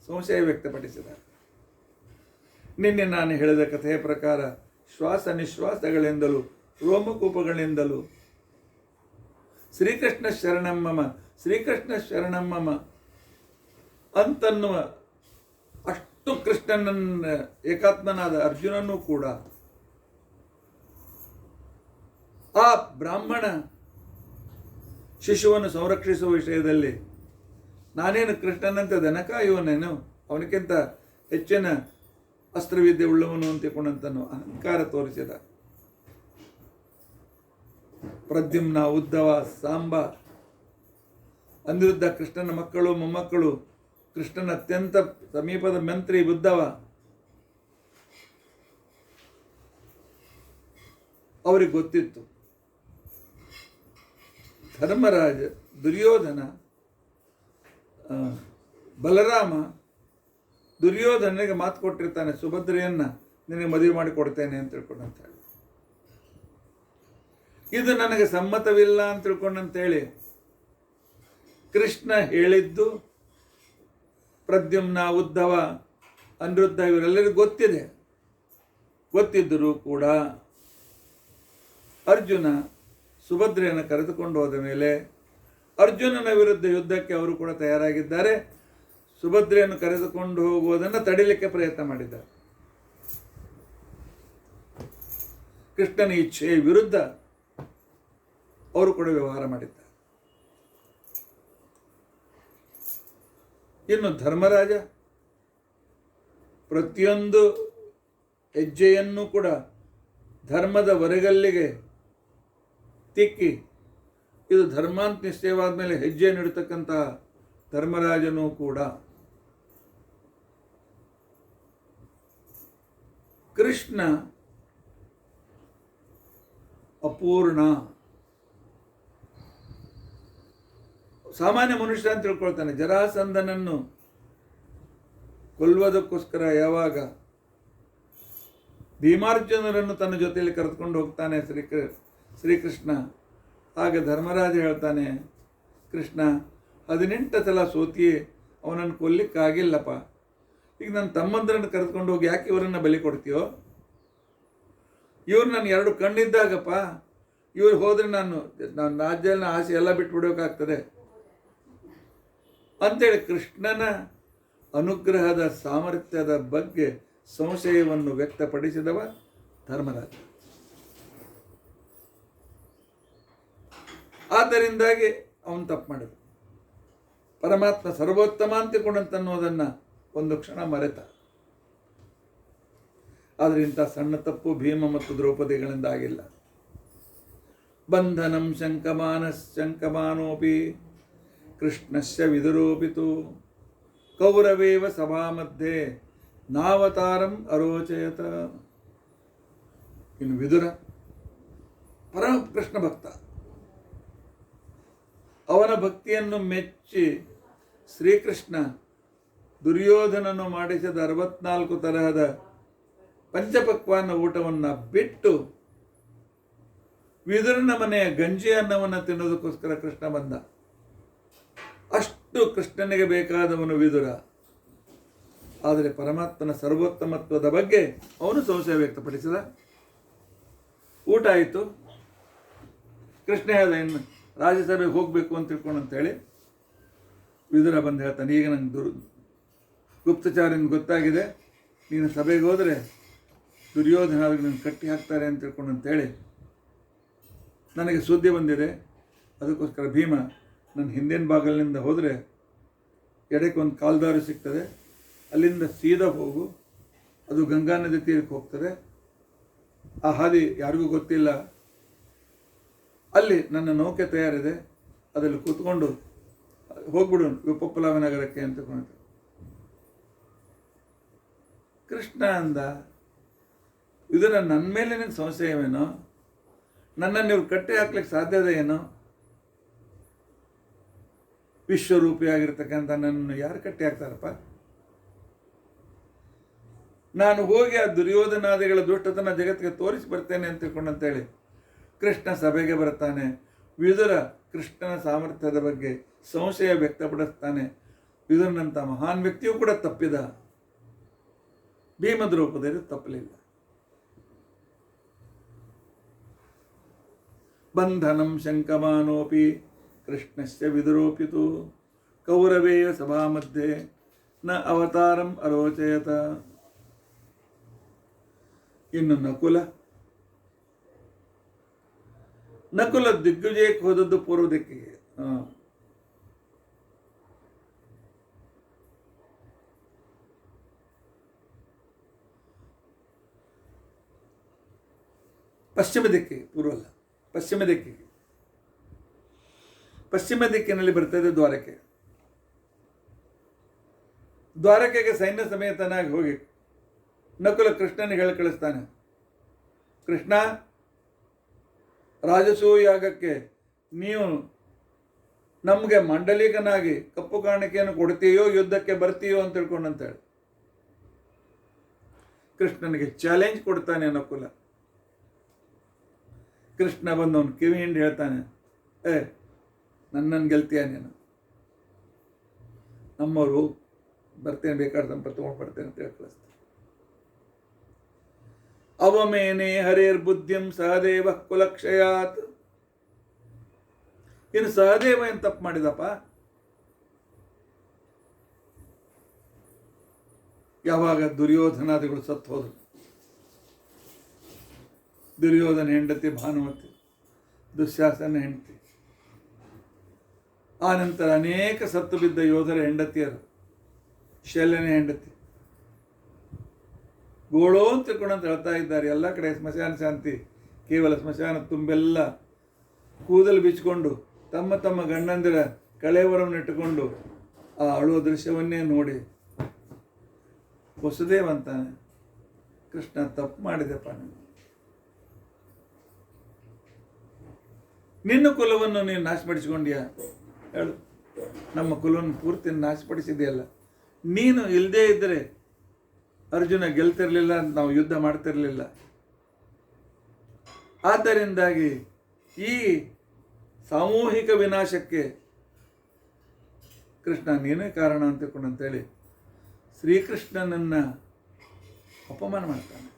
ಸಂಶಯ ವ್ಯಕ್ತಪಡಿಸಿದ. ನಿನ್ನೆ ನಾನು ಹೇಳಿದ ಕಥೆಯ ಪ್ರಕಾರ ಶ್ವಾಸ ನಿಶ್ವಾಸಗಳಿಂದಲೂ ರೋಮಕೂಪಗಳಿಂದಲೂ ಶ್ರೀಕೃಷ್ಣ ಶರಣಮ್ಮಮ ಶ್ರೀಕೃಷ್ಣ ಶರಣಮ್ಮಮ ಅಂತನ್ನುವ ಅಷ್ಟು ಕೃಷ್ಣನನ್ನ ಏಕಾತ್ಮನಾದ ಅರ್ಜುನನೂ ಕೂಡ ಆ ಬ್ರಾಹ್ಮಣ ಶಿಶುವನ್ನು ಸಂರಕ್ಷಿಸುವ ವಿಷಯದಲ್ಲಿ ನಾನೇನು ಕೃಷ್ಣನಂತೆ ದನಕಾಯುವನೇನು, ಅವನಿಗಿಂತ ಹೆಚ್ಚಿನ ಅಸ್ತ್ರವಿದ್ಯೆ ಉಳ್ಳವನು ಅಂತಿಕೊಂಡಂತನು ಅಹಂಕಾರ ತೋರಿಸಿದ. ಪ್ರದ್ಯುಮ್ನ, ಉದ್ಧವ, ಸಾಂಬ, ಅನಿರುದ್ಧ ಕೃಷ್ಣನ ಮಕ್ಕಳು ಮೊಮ್ಮಕ್ಕಳು, ಕೃಷ್ಣನ ಅತ್ಯಂತ ಸಮೀಪದ ಮಂತ್ರಿ ಉದ್ಧವ, ಅವರಿಗೆ ಗೊತ್ತಿತ್ತು ಧರ್ಮರಾಜ, ದುರ್ಯೋಧನ, ಬಲರಾಮ ದುರ್ಯೋಧನಿಗೆ ಮಾತು ಕೊಟ್ಟಿರ್ತಾನೆ, ಸುಭದ್ರೆಯನ್ನ ನಿನಗೆ ಮದುವೆ ಮಾಡಿ ಕೊಡ್ತೇನೆ ಅಂತ ತಿಳ್ಕೊಂಡಂತೇಳಿ. ಇದು ನನಗೆ ಸಮ್ಮತವಿಲ್ಲ ಅಂತ ತಿಳ್ಕೊಂಡಂತೇಳಿ ಕೃಷ್ಣ ಹೇಳಿದ್ದು ಪ್ರದ್ಯುಮ್ನ, ಉದ್ಧವ, ಅನಿರುದ್ಧ ಇವರೆಲ್ಲರಿಗೂ ಗೊತ್ತಿದ್ದರೂ ಕೂಡ ಅರ್ಜುನ ಸುಭದ್ರೆಯನ್ನು ಕರೆದುಕೊಂಡು ಹೋದ ಮೇಲೆ ಅರ್ಜುನನ ವಿರುದ್ಧ ಯುದ್ಧಕ್ಕೆ ಅವರು ಕೂಡ ತಯಾರಾಗಿದ್ದಾರೆ. ಸುಭದ್ರೆಯನ್ನು ಕರೆದುಕೊಂಡು ಹೋಗುವುದನ್ನು ತಡಿಲಿಕ್ಕೆ ಪ್ರಯತ್ನ ಮಾಡಿದ್ದಾರೆ. ಕೃಷ್ಣನ ಇಚ್ಛೆಯ ವಿರುದ್ಧ ಅವರು ಕೂಡ ವ್ಯವಹಾರ ಮಾಡಿದ್ದಾರೆ. ಇನ್ನು ಧರ್ಮರಾಜ ಪ್ರತಿಯೊಂದು ಹೆಜ್ಜೆಯನ್ನು ಕೂಡ ಧರ್ಮದ ಹೊರಗಲ್ಲಿಗೆ ತಿಕ್ಕಿ ಇದು ಧರ್ಮಾಂತ ನಿಶ್ಚಯವಾದ ಮೇಲೆ ಹೆಜ್ಜೆ ನೀಡತಕ್ಕಂಥ ಧರ್ಮರಾಜನೂ ಕೂಡ ಕೃಷ್ಣ ಅಪೂರ್ಣ ಸಾಮಾನ್ಯ ಮನುಷ್ಯ ಅಂತ ತಿಳ್ಕೊಳ್ತಾನೆ. ಜರಾಸಂಧನನ್ನು ಕೊಲ್ಲುವುದಕ್ಕೋಸ್ಕರ ಯಾವಾಗ ಭೀಮಾರ್ಜುನರನ್ನು ತನ್ನ ಜೊತೆಯಲ್ಲಿ ಕರೆದುಕೊಂಡು ಹೋಗ್ತಾನೆ ಶ್ರೀಕೃಷ್ಣ. ಆಗ ಧರ್ಮರಾಜ ಹೇಳ್ತಾನೆ, ಕೃಷ್ಣ 18 ಸಲ ಸೋತಿಯೇ ಅವನನ್ನು ಕೊಲ್ಲಿಕ್ಕಾಗಿಲ್ಲಪ್ಪ. ಈಗ ನನ್ನ ತಮ್ಮಂದ್ರನ್ನು ಕರೆದುಕೊಂಡು ಹೋಗಿ ಯಾಕೆ ಇವರನ್ನು ಬಲಿ ಕೊಡ್ತೀಯೋ? ಇವ್ರು ನನ್ನ 2 ಕಣ್ಣಿದ್ದಾಗಪ್ಪ, ಇವ್ರು ಹೋದರೆ ನಾನು ರಾಜ್ಯನ ಆಸೆ ಎಲ್ಲ ಬಿಟ್ಬಿಡೋಕ್ಕಾಗ್ತದೆ ಅಂತೇಳಿ ಕೃಷ್ಣನ ಅನುಗ್ರಹದ ಸಾಮರ್ಥ್ಯದ ಬಗ್ಗೆ ಸಂಶಯವನ್ನು ವ್ಯಕ್ತಪಡಿಸಿದವ ಧರ್ಮರಾಜ. ಆದ್ದರಿಂದಾಗಿ ಅವನು ತಪ್ಪು ಮಾಡಿದ. ಪರಮಾತ್ಮ ಸರ್ವೋತ್ತಮ ಅಂತಿಕೊಂಡಂತನ್ನೋದನ್ನು ಒಂದು ಕ್ಷಣ ಮರೆತ. ಆದರೆ ಇಂಥ ಸಣ್ಣ ತಪ್ಪು ಭೀಮ ಮತ್ತು ದ್ರೌಪದಿಗಳಿಂದ ಆಗಿಲ್ಲ. ಬಂಧನಂ ಶಂಕಮಾನೋಪಿ ಕೃಷ್ಣಸ್ಯ ವಿದುರೋಪಿತು ಕೌರವೇವ ಸಭಾಮಧ್ಯೆ ನಾವತಾರಂ ಅರೋಚಯತ. ಇನ್ನು ವಿದುರ ಪರಮ ಕೃಷ್ಣ ಭಕ್ತ. ಅವನ ಭಕ್ತಿಯನ್ನು ಮೆಚ್ಚಿ ಶ್ರೀಕೃಷ್ಣ ದುರ್ಯೋಧನನು ಮಾಡಿಸಿದ 64 ತರಹದ ಪಂಚಪಕ್ವಾನ್ನ ಊಟವನ್ನು ಬಿಟ್ಟು ವಿದುರನ ಮನೆಯ ಗಂಜಿ ಅನ್ನವನ್ನು ತಿನ್ನೋದಕ್ಕೋಸ್ಕರ ಕೃಷ್ಣ ಬಂದ. ಅಷ್ಟು ಕೃಷ್ಣನಿಗೆ ಬೇಕಾದವನು ವಿದುರ. ಆದರೆ ಪರಮಾತ್ಮನ ಸರ್ವೋತ್ತಮತ್ವದ ಬಗ್ಗೆ ಅವನು ಸಂಶಯ ವ್ಯಕ್ತಪಡಿಸಿದ. ಊಟ ಆಯಿತು. ಕೃಷ್ಣ ಹೇಳ್ದ, ಇನ್ನು ರಾಜ್ಯಸಭೆಗೆ ಹೋಗಬೇಕು ಅಂತ ತಿಳ್ಕೊಂಡು ಅಂತೇಳಿ ವಿದುರ ಬಂದು ಹೇಳ್ತಾನೆ, ಈಗ ನಂಗೆ ಗುಪ್ತಚಾರಿನ ಗೊತ್ತಾಗಿದೆ, ನೀನು ಸಭೆಗೆ ಹೋದರೆ ದುರ್ಯೋಧನ ನಿನ್ನ ಕಟ್ಟಿ ಹಾಕ್ತಾರೆ ಅಂತ ತಿಳ್ಕೊಂಡು ಅಂತೇಳಿ ನನಗೆ ಸುದ್ದಿ ಬಂದಿದೆ. ಅದಕ್ಕೋಸ್ಕರ ಭೀಮ ನನ್ನ ಹಿಂದಿನ ಬಾಗಿಲಿನಿಂದ ಹೋದರೆ ಎಡಕ್ಕೆ ಒಂದು ಕಾಲ್ದಾರಿ ಸಿಗ್ತದೆ, ಅಲ್ಲಿಂದ ಸೀದಾ ಹೋಗು, ಅದು ಗಂಗಾ ನದಿ ತೀರಕ್ಕೆ ಹೋಗ್ತದೆ. ಆ ಹಾದಿ ಯಾರಿಗೂ ಗೊತ್ತಿಲ್ಲ. ಅಲ್ಲಿ ನನ್ನ ನೌಕೆ ತಯಾರಿದೆ, ಅದರಲ್ಲಿ ಕೂತ್ಕೊಂಡು ಹೋಗ್ಬಿಡು ವಿಪಪ್ಪಲಾವ ನಗರಕ್ಕೆ ಅಂತ ತಿಳ್ಕೊಂಡು. ಕೃಷ್ಣ ಅಂದ, ಇದನ್ನು ನನ್ನ ಮೇಲೆ ನಿನಗೆ ಸಂಶಯವೇನೋ? ನನ್ನನ್ನು ಇವ್ರು ಕಟ್ಟಿ ಹಾಕ್ಲಿಕ್ಕೆ ಸಾಧ್ಯದ ಏನೋ? ವಿಶ್ವರೂಪಿಯಾಗಿರ್ತಕ್ಕಂಥ ನನ್ನನ್ನು ಯಾರು ಕಟ್ಟಿ ಹಾಕ್ತಾರಪ್ಪ? ನಾನು ಹೋಗಿ ಆ ದುರ್ಯೋಧನಾದಿಗಳ ದುಷ್ಟತನ ಜಗತ್ತಿಗೆ ತೋರಿಸಿ ಬರ್ತೇನೆ ಅಂತ ತಿಳ್ಕೊಂಡಂತೇಳಿ ಕೃಷ್ಣ ಸಭೆಗೆ ಬರ್ತಾನೆ. ವಿದುರ ಕೃಷ್ಣನ ಸಾಮರ್ಥ್ಯದ ಬಗ್ಗೆ ಸಂಶಯ ವ್ಯಕ್ತಪಡಿಸ್ತಾನೆ. ವಿದುರನಂಥ ಮಹಾನ್ ವ್ಯಕ್ತಿಯೂ ಕೂಡ ತಪ್ಪಿದ. ಭೀಮ ದ್ರೌಪದಿಯರು ತಪ್ಪಲಿಲ್ಲ. ಬಂಧನಂ ಶಂಕಮಾನೋಪಿ ಕೃಷ್ಣಸ್ಯ ವಿದುರೋಪಿತು ಕೌರವೇಯ ಸಭಾಮಧ್ಯೆ ನ ಅವತಾರಂ ಅರೋಚಯತ. ಇನ್ನು ನಕುಲ ದಿಗ್ವಿಜಯಕ್ಕೆ ಹೋದದ್ದು ಪೂರ್ವ ದಿಕ್ಕಿಗೆ. ಪಶ್ಚಿಮ ದಿಕ್ಕಿಗೆ, ಪೂರ್ವ ಅಲ್ಲ, ಪಶ್ಚಿಮ ದಿಕ್ಕಿಗೆ. ಪಶ್ಚಿಮ ದಿಕ್ಕಿನಲ್ಲಿ ಬರ್ತದೆ ದ್ವಾರಕೆ. ದ್ವಾರಕೆಗೆ ಸೈನ್ಯ ಸಮೇತನಾಗಿ ಹೋಗಿ ನಕುಲ ಕೃಷ್ಣನಿಗೆ ಹೇಳಿ ಕಳಿಸ್ತಾನೆ, ಕೃಷ್ಣ, ರಾಜಸೂಯಾಗಕ್ಕೆ ನೀವು ನಮಗೆ ಮಂಡಲಿಕನಾಗಿ ಕಪ್ಪು ಕಾಣಿಕೆಯನ್ನು ಕೊಡ್ತೀಯೋ, ಯುದ್ಧಕ್ಕೆ ಬರ್ತೀಯೋ ಅಂತ ತಿಳ್ಕೊಂಡಂತೇಳಿ ಕೃಷ್ಣನಿಗೆ ಚಾಲೆಂಜ್ ಕೊಡ್ತಾನೆ ನಕುಲ. ಕೃಷ್ಣ ಬಂದವನು ಕಿವಿ ಹಿಂಡಿ ಹೇಳ್ತಾನೆ, ನನ್ನನ್ನು ಗೆಲ್ತೀಯ ನೀನು? ನಮ್ಮವರು ಬರ್ತೇನೆ, ಬೇಕಾದ ಸಂಪತ್ತು ತೊಗೊಂಡು ಬರ್ತೇನೆ ಅಂತ ಹೇಳಿ ಕಳಿಸ್ತಾನೆ. ಅವಮೇನೆ ಹರೇರ್ ಬುದ್ಧಿಂ ಸಹದೇವ ಕುಲಕ್ಷಯಾತ್. ಇನ್ನು ಸಹದೇವ ಏನು ತಪ್ಪು ಮಾಡಿದಪ್ಪ? ಯಾವಾಗ ದುರ್ಯೋಧನಾದಿಗಳು ಸತ್ತು ಹೋದರು. ದುರ್ಯೋಧನ ಹೆಂಡತಿ ಭಾನುಮತಿ, ದುಶ್ಯಾಸನ ಹೆಂಡತಿ, ಆ ನಂತರ ಅನೇಕ ಸತ್ತು ಬಿದ್ದ ಯೋಧರ ಹೆಂಡತಿಯರು, ಶಲ್ಯನ ಹೆಂಡತಿ, ಗೋಳೋ ಅಂತ ತಿಳ್ಕೊಂಡಂತ ಹೇಳ್ತಾ ಇದ್ದಾರೆ. ಎಲ್ಲ ಕಡೆ ಸ್ಮಶಾನ ಶಾಂತಿ, ಕೇವಲ ಸ್ಮಶಾನ ತುಂಬೆಲ್ಲ ಕೂದಲು ಬಿಚ್ಚಿಕೊಂಡು ತಮ್ಮ ತಮ್ಮ ಗಂಡಂದಿರ ಕಳೆವರವನ್ನು ಇಟ್ಟುಕೊಂಡು ಆ ಅಳುವ ದೃಶ್ಯವನ್ನೇ ನೋಡಿ ವಸುದೇವ ಅಂತಾನೆ, ಕೃಷ್ಣ ತಪ್ಪು ಮಾಡಿದೆಪ್ಪ, ನಿನ್ನ ಕುಲವನ್ನು ನೀನು ನಾಶಪಡಿಸಿಕೊಂಡ್ಯಾ? ಹೇಳು, ನಮ್ಮ ಕುಲವನ್ನು ಪೂರ್ತಿ ನಾಶಪಡಿಸಿದೆಯಲ್ಲ. ನೀನು ಇಲ್ಲದೇ ಇದ್ದರೆ ಅರ್ಜುನ ಗೆಲ್ತಿರ್ಲಿಲ್ಲ, ನಾವು ಯುದ್ಧ ಮಾಡ್ತಿರ್ಲಿಲ್ಲ. ಆದ್ದರಿಂದಾಗಿ ಈ ಸಾಮೂಹಿಕ ವಿನಾಶಕ್ಕೆ ಕೃಷ್ಣ ನೀನೇ ಕಾರಣ ಅಂತೇಳಿ ಶ್ರೀಕೃಷ್ಣನನ್ನು ಅಪಮಾನ ಮಾಡ್ತಾನೆ.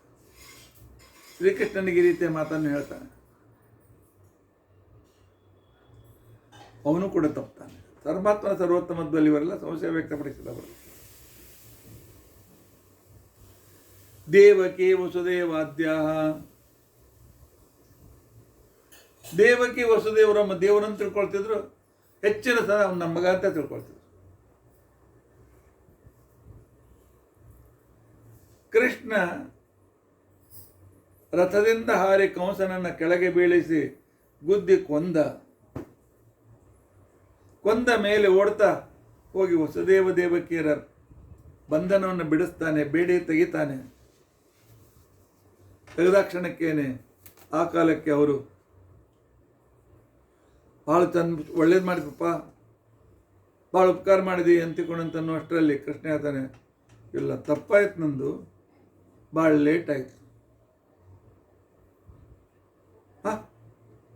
ಶ್ರೀಕೃಷ್ಣನಿಗೆ ಈ ರೀತಿಯ ಮಾತನ್ನು ಹೇಳ್ತಾನೆ. ಅವನು ಕೂಡ ತಪ್ಪಾನೆ. ಪರಮಾತ್ಮನ ಸರ್ವೋತ್ತಮತ್ವದಲ್ಲಿ ಇವರೆಲ್ಲ ಸಂಶಯ ವ್ಯಕ್ತಪಡಿಸಿದವರು. ದೇವಕಿ ವಸುದೇವಾದ್ಯ, ದೇವಕಿ ವಸುದೇವರ ದೇವರನ್ನು ತಿಳ್ಕೊಳ್ತಿದ್ರು, ಹೆಚ್ಚಿನ ಸಹ ಅವನ ನಮ್ಮ ಮಗ ಅಂತ ತಿಳ್ಕೊಳ್ತಿದ್ರು. ಕೃಷ್ಣ ರಥದಿಂದ ಹಾರಿ ಕಂಸನನ್ನು ಕೆಳಗೆ ಬೀಳಿಸಿ ಗುದ್ದಿ ಕೊಂದ ಮೇಲೆ ಓಡ್ತಾ ಹೋಗಿ ವಸುದೇವ ದೇವಕಿಯರ ಬಂಧನವನ್ನು ಬಿಡಿಸ್ತಾನೆ, ಬೇಡಿ ತೆಗಿತಾನೆ. ತೆಗೆದಾಕ್ಷಣಕ್ಕೇನೆ ಆ ಕಾಲಕ್ಕೆ ಅವರು ಭಾಳ ಚಂದ ಒಳ್ಳೇದು ಮಾಡಿದಪ್ಪ, ಭಾಳ ಉಪಕಾರ ಮಾಡಿದಿ ಅಂತಿಕೊಂಡಂತನ್ನೋ ಅಷ್ಟರಲ್ಲಿ ಕೃಷ್ಣ ಹೇಳ್ತಾನೆ, ಇಲ್ಲ ತಪ್ಪಾಯ್ತು, ನಂದು ಭಾಳ ಲೇಟ್ ಆಯಿತು.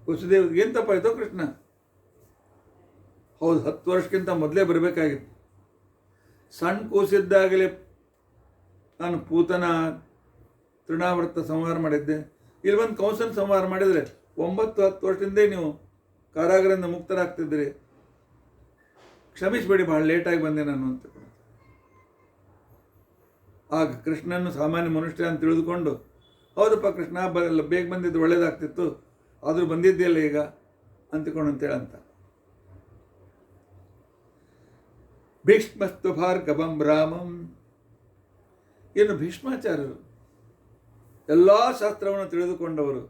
ವಸುದೇವ್ರಿಗೆ ಏನು ತಪ್ಪಾಯ್ತೋ ಕೃಷ್ಣ? ಹೌದು, 10 ವರ್ಷಕ್ಕಿಂತ ಮೊದಲೇ ಬರಬೇಕಾಗಿತ್ತು. ಸಣ್ಣ ಕೂಸಿದ್ದಾಗಲೇ ನಾನು ಪೂತನ ತೃಣಾವೃತ ಸಂಹಾರ ಮಾಡಿದ್ದೆ. ಇಲ್ಲಿ ಬಂದು ಕಂಸನ ಸಂಹಾರ ಮಾಡಿದರೆ 9-10 ವರ್ಷದಿಂದೇ ನೀವು ಕಾರಾಗೃಹದಿಂದ ಮುಕ್ತರಾಗ್ತಿದ್ರಿ. ಕ್ಷಮಿಸಬೇಡಿ, ಭಾಳ ಲೇಟಾಗಿ ಬಂದೆ ನಾನು ಅಂತ. ಆಗ ಕೃಷ್ಣನ್ನು ಸಾಮಾನ್ಯ ಮನುಷ್ಯ ಅಂತ ತಿಳಿದುಕೊಂಡು, ಹೌದಪ್ಪ ಕೃಷ್ಣ, ಬೇಗ ಬಂದಿದ್ದು ಒಳ್ಳೇದಾಗ್ತಿತ್ತು, ಆದರೂ ಬಂದಿದ್ದೆಯಲ್ಲ ಈಗ ಅಂತೇಳಂತ. ಭೀಷ್ಮಸ್ತು ಭಾರ್ಗವಂ ರಾಮಂ. ಇನ್ನು ಭೀಷ್ಮಾಚಾರ್ಯರು ಎಲ್ಲ ಶಾಸ್ತ್ರವನ್ನು ತಿಳಿದುಕೊಂಡವರು,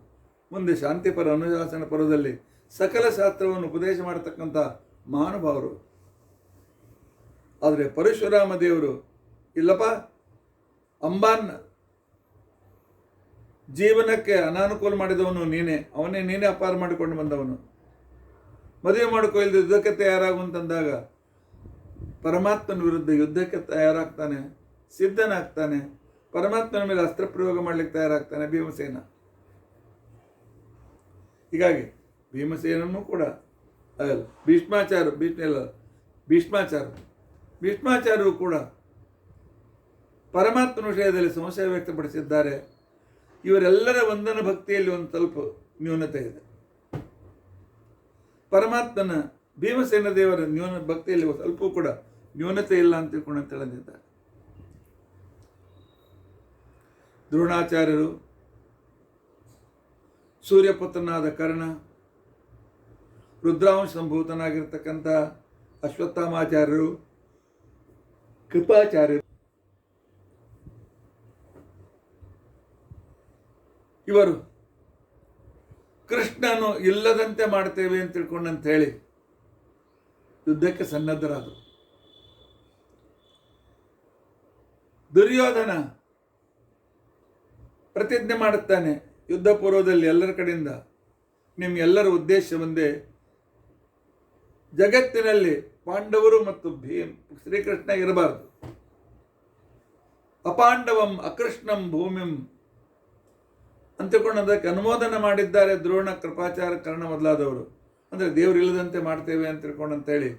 ಮುಂದೆ ಶಾಂತಿಪರ ಅನುಶಾಸನ ಪರದಲ್ಲಿ ಸಕಲ ಶಾಸ್ತ್ರವನ್ನು ಉಪದೇಶ ಮಾಡತಕ್ಕಂಥ ಮಹಾನುಭಾವರು. ಆದರೆ ಪರಶುರಾಮ ದೇವರು, ಇಲ್ಲಪ್ಪ, ಅಂಬಾನ್ ಜೀವನಕ್ಕೆ ಅನಾನುಕೂಲ ಮಾಡಿದವನು ನೀನೇ, ನೀನೇ ಅಪಾರ ಮಾಡಿಕೊಂಡು ಬಂದವನು. ಮದುವೆ ಮಾಡಿಕೊಳ್ಳದೆ ಯುದ್ಧಕ್ಕೆ ತಯಾರಾಗುವಂತಂದಾಗ ಪರಮಾತ್ಮನ ವಿರುದ್ಧ ಯುದ್ಧಕ್ಕೆ ತಯಾರಾಗ್ತಾನೆ, ಸಿದ್ಧನಾಗ್ತಾನೆ. ಪರಮಾತ್ಮನ ಮೇಲೆ ಅಸ್ತ್ರ ಪ್ರಯೋಗ ಮಾಡಲಿಕ್ಕೆ ತಯಾರಾಗ್ತಾನೆ ಭೀಮಸೇನ. ಹೀಗಾಗಿ ಭೀಮಸೇನೂ ಕೂಡ ಭೀಷ್ಮಾಚಾರ್ಯರು ಕೂಡ ಪರಮಾತ್ಮನ ವಿಷಯದಲ್ಲಿ ಸಂಶಯ ವ್ಯಕ್ತಪಡಿಸಿದ್ದಾರೆ. ಇವರೆಲ್ಲರ ವಂದನ ಭಕ್ತಿಯಲ್ಲಿ ಒಂದು ಸ್ವಲ್ಪ ನ್ಯೂನತೆ ಇದೆ. ಪರಮಾತ್ಮನ ಭೀಮಸೇನ ದೇವರ ಭಕ್ತಿಯಲ್ಲಿ ಸ್ವಲ್ಪ ಕೂಡ ನ್ಯೂನತೆ ಇಲ್ಲ ಅಂತ ತಿಳ್ಕೊಂಡಿದ್ದಾರೆ. ದ್ರೋಣಾಚಾರ್ಯರು, ಸೂರ್ಯಪುತ್ರನಾದ ಕರ್ಣ, ರುದ್ರಾಂಶ ಸಂಭೂತನಾಗಿರ್ತಕ್ಕಂಥ ಅಶ್ವತ್ಥಾಮಾಚಾರ್ಯರು, ಕೃಪಾಚಾರ್ಯರು, ಇವರು ಕೃಷ್ಣನು ಇಲ್ಲದಂತೆ ಮಾಡ್ತೇವೆ ಅಂತ ತಿಳ್ಕೊಂಡಂತ ಹೇಳಿ ಯುದ್ಧಕ್ಕೆ ಸನ್ನದ್ಧರಾದರು. ದುರ್ಯೋಧನ ಪ್ರತಿಜ್ಞೆ ಮಾಡುತ್ತಾನೆ ಯುದ್ಧ ಪೂರ್ವದಲ್ಲಿ ಎಲ್ಲರ ಕಡೆಯಿಂದ, ನಿಮ್ಗೆಲ್ಲರ ಉದ್ದೇಶ ಒಂದೇ, ಜಗತ್ತಿನಲ್ಲಿ ಪಾಂಡವರು ಮತ್ತು ಶ್ರೀಕೃಷ್ಣ ಇರಬಾರದು. ಅಪಾಂಡವಂ ಅಕೃಷ್ಣಂ ಭೂಮಿಂ ಅಂತಕೊಂಡದಕ್ಕೆ ಅನುಮೋದನೆ ಮಾಡಿದ್ದಾರೆ ದ್ರೋಣ, ಕೃಪಾಚಾರ್ಯ, ಕರ್ಣ ಮೊದಲಾದವರು. ಅಂದರೆ ದೇವರಿಲ್ಲದಂತೆ ಮಾಡ್ತೇವೆ ಅಂತ ತಿಳ್ಕೊಂಡಂತೇಳಿ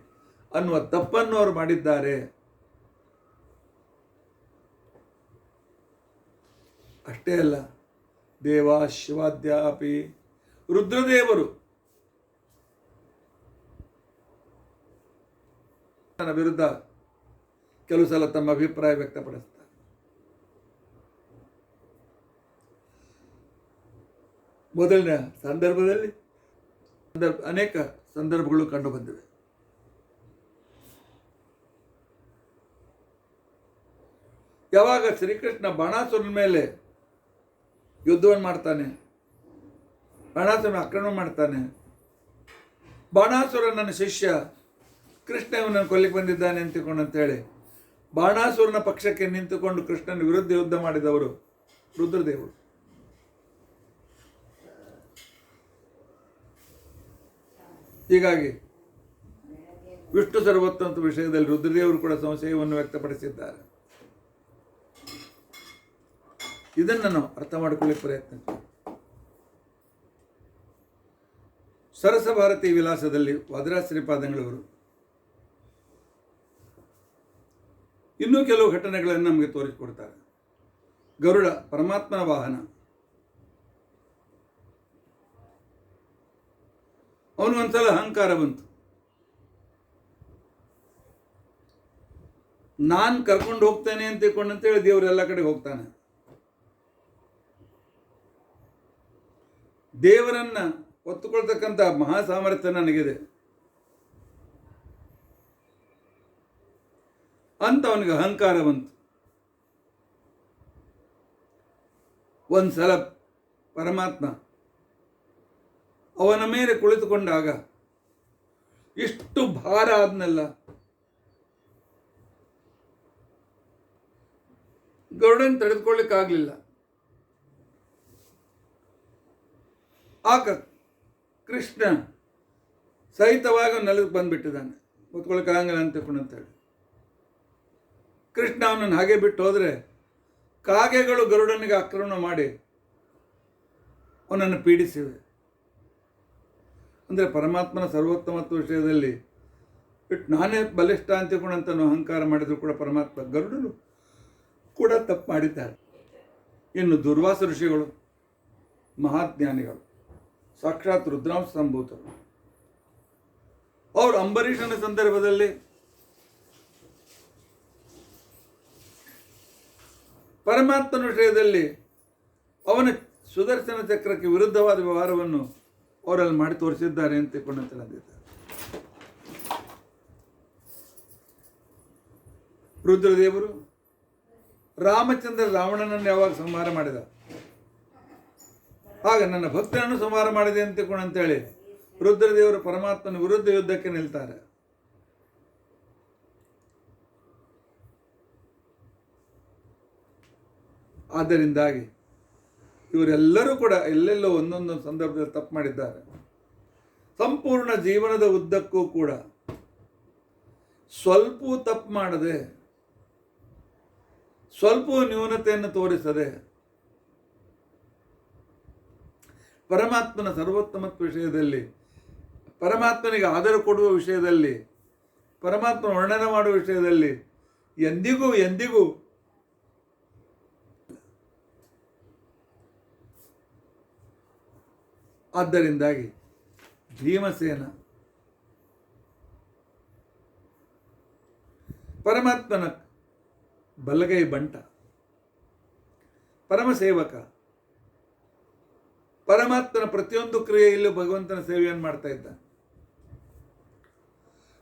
ಅನ್ನುವ ತಪ್ಪನ್ನು ಅವರು ಮಾಡಿದ್ದಾರೆ. ಅಷ್ಟೇ ಅಲ್ಲ, ದೇವಾ ಶಿವಾದ್ಯಾಪಿ, ರುದ್ರದೇವರು ನನ್ನ ವಿರುದ್ಧ ಕೆಲವು ಸಲ ತಮ್ಮ ಅಭಿಪ್ರಾಯ ವ್ಯಕ್ತಪಡಿಸ್ತಾರೆ. ಮೊದಲಿನ ಸಂದರ್ಭದಲ್ಲಿ ಅನೇಕ ಸಂದರ್ಭಗಳು ಕಂಡು ಬಂದಿವೆ. ಯಾವಾಗ ಶ್ರೀಕೃಷ್ಣ ಬಾಣಾಸುರನ ಮೇಲೆ ಯುದ್ಧವನ್ನು ಮಾಡ್ತಾನೆ, ಬಾಣಾಸುರನ ಆಕ್ರಮಣ ಮಾಡ್ತಾನೆ, ಬಾಣಾಸುರ ನನ್ನ ಶಿಷ್ಯ, ಕೃಷ್ಣ ಇವನನ್ನು ಕೊಲ್ಲಿಕ್ಕೆ ಬಂದಿದ್ದಾನೆ ಅಂತೇಳಿ ಬಾಣಾಸುರನ ಪಕ್ಷಕ್ಕೆ ನಿಂತುಕೊಂಡು ಕೃಷ್ಣನ ವಿರುದ್ಧ ಯುದ್ಧ ಮಾಡಿದವರು ರುದ್ರದೇವರು. ಹೀಗಾಗಿ ವಿಷ್ಣು ಸರ್ವೋತ್ತಮ ವಿಷಯದಲ್ಲಿ ರುದ್ರದೇವರು ಕೂಡ ಸಂಶಯವನ್ನು ವ್ಯಕ್ತಪಡಿಸಿದ್ದಾರೆ. ಇದನ್ನು ನಾವು ಅರ್ಥ ಮಾಡ್ಕೊಳ್ಳಿಕ್ಕೆ ಪ್ರಯತ್ನ. ಸರಸ ಭಾರತಿ ವಿಲಾಸದಲ್ಲಿ ವಾದಿರಾಜ ಶ್ರೀಪಾದಂಗಳವರು ಇನ್ನೂ ಕೆಲವು ಘಟನೆಗಳನ್ನು ನಮಗೆ ತೋರಿಸಿಕೊಡ್ತಾರೆ. ಗರುಡ ಪರಮಾತ್ಮನ ವಾಹನ. ಅವನು ಒಂದ್ಸಲ ಅಹಂಕಾರ ಬಂತು. ನಾನು ಕರ್ಕೊಂಡು ಹೋಗ್ತೇನೆ ಅಂತ ತಿಳ್ಕೊಂಡಂತೇಳಿ ದೇವರೆಲ್ಲ ಕಡೆ ಹೋಗ್ತಾನೆ. ದೇವರನ್ನ ಒತ್ತುಕೊಳ್ತಕ್ಕಂಥ ಮಹಾ ಸಾಮರ್ಥ್ಯ ನನಗಿದೆ ಅಂತ ಅವನಿಗೆ ಅಹಂಕಾರ ಬಂತು. ಒಂದ್ಸಲ ಪರಮಾತ್ಮ ಅವನ ಮೇಲೆ ಕುಳಿತುಕೊಂಡಾಗ ಇಷ್ಟು ಭಾರ ಆದ್ನಲ್ಲ, ಗರುಡನ್ ತಡೆದುಕೊಳ್ಳಿಕ್ಕಾಗಲಿಲ್ಲ. ಆಗ ಕೃಷ್ಣ ಸಹಿತವಾಗಿ ನೆಲಕ್ಕೆ ಬಂದ್ಬಿಟ್ಟಿದ್ದಾನೆ, ಕೂತ್ಕೊಳ್ಳಿಕ್ಕಾಗಲ್ಲ ಅಂತ ತಿಳ್ಕೊಂಡಂತೇಳಿ. ಕೃಷ್ಣ ಅವನನ್ನು ಹಾಗೆ ಬಿಟ್ಟು ಹೋದರೆ ಕಾಗೆಗಳು ಗರುಡನಿಗೆ ಆಕ್ರಮಣ ಮಾಡಿ ಅವನನ್ನು ಪೀಡಿಸಿವೆ. ಅಂದರೆ ಪರಮಾತ್ಮನ ಸರ್ವೋತ್ತಮತ್ವ ವಿಷಯದಲ್ಲಿ ಬಿಟ್ಟು ನಾನೇ ಬಲಿಷ್ಠ ಅಂತ ತಿಳ್ಕೊಂಡಂತ ಅಹಂಕಾರ ಮಾಡಿದ್ರು ಕೂಡ ಪರಮಾತ್ಮ ಗರುಡನು ಕೂಡ ತಪ್ಪು ಮಾಡಿದ್ದಾರೆ. ಇನ್ನು ದುರ್ವಾಸ ಋಷಿಗಳು ಮಹಾಜ್ಞಾನಿಗಳು, ಸಾಕ್ಷಾತ್ ರುದ್ರಾಂಶ ಸಂಭೂತರು. ಅವರು ಅಂಬರೀಷನ ಸಂದರ್ಭದಲ್ಲಿ ಪರಮಾತ್ಮನ ವಿಷಯದಲ್ಲಿ ಅವನ ಸುದರ್ಶನ ಚಕ್ರಕ್ಕೆ ವಿರುದ್ಧವಾದ ವ್ಯವಹಾರವನ್ನು ಅವರಲ್ಲಿ ಮಾಡಿ ತೋರಿಸಿದ್ದಾರೆ ಅಂತ ತಿಳ್ಕೊಂಡಂತಿದ್ದಾರೆ. ರುದ್ರದೇವರು ರಾಮಚಂದ್ರ ರಾವಣನನ್ನು ಯಾವಾಗ ಸಂಹಾರ ಮಾಡಿದ, ಆಗ ನನ್ನ ಭಕ್ತನನ್ನು ಸಂಹಾರ ಮಾಡಿದೆ ಅಂತ ತಿಳ್ಕೊಂಡಂತೇಳಿ ರುದ್ರದೇವರು ಪರಮಾತ್ಮನ ವಿರುದ್ಧ ಯುದ್ಧಕ್ಕೆ ನಿಲ್ತಾರೆ. ಆದ್ದರಿಂದಾಗಿ ಇವರೆಲ್ಲರೂ ಕೂಡ ಎಲ್ಲೆಲ್ಲೋ ಒಂದೊಂದು ಸಂದರ್ಭದಲ್ಲಿ ತಪ್ಪು ಮಾಡಿದ್ದಾರೆ. ಸಂಪೂರ್ಣ ಜೀವನದ ಉದ್ದಕ್ಕೂ ಕೂಡ ಸ್ವಲ್ಪ ತಪ್ಪು ಮಾಡದೆ, ಸ್ವಲ್ಪ ನ್ಯೂನತೆಯನ್ನು ತೋರಿಸದೆ, ಪರಮಾತ್ಮನ ಸರ್ವೋತ್ತಮತ್ವ ವಿಷಯದಲ್ಲಿ, ಪರಮಾತ್ಮನಿಗೆ ಆದರ ಕೊಡುವ ವಿಷಯದಲ್ಲಿ, ಪರಮಾತ್ಮನ ವರ್ಣನೆ ಮಾಡುವ ವಿಷಯದಲ್ಲಿ ಎಂದಿಗೂ ಆದ್ದರಿಂದಾಗಿ ಭೀಮಸೇನ ಪರಮಾತ್ಮನ ಬಲಗೈ ಬಂಟ, ಪರಮಸೇವಕ, ಪರಮಾತ್ಮನ ಪ್ರತಿಯೊಂದು ಕ್ರಿಯೆಯಲ್ಲೂ ಭಗವಂತನ ಸೇವೆಯನ್ನು ಮಾಡ್ತಾ ಇದ್ದ.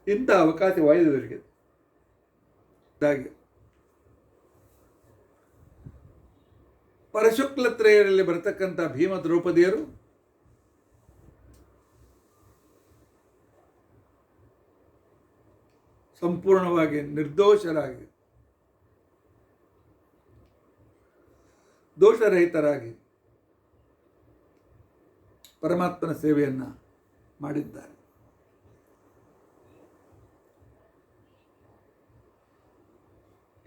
ಇಂಥ ಅವಕಾಶ ವಾಯುದೇವರಿಗೆ ಪರಶುಕ್ಲತ್ರಯರಲ್ಲಿ ಬರತಕ್ಕಂಥ ಭೀಮ ದ್ರೌಪದಿಯರು ಸಂಪೂರ್ಣವಾಗಿ ನಿರ್ದೋಷರಾಗಿ, ದೋಷರಹಿತರಾಗಿ ಪರಮಾತ್ಮನ ಸೇವೆಯನ್ನು ಮಾಡಿದ್ದಾರೆ.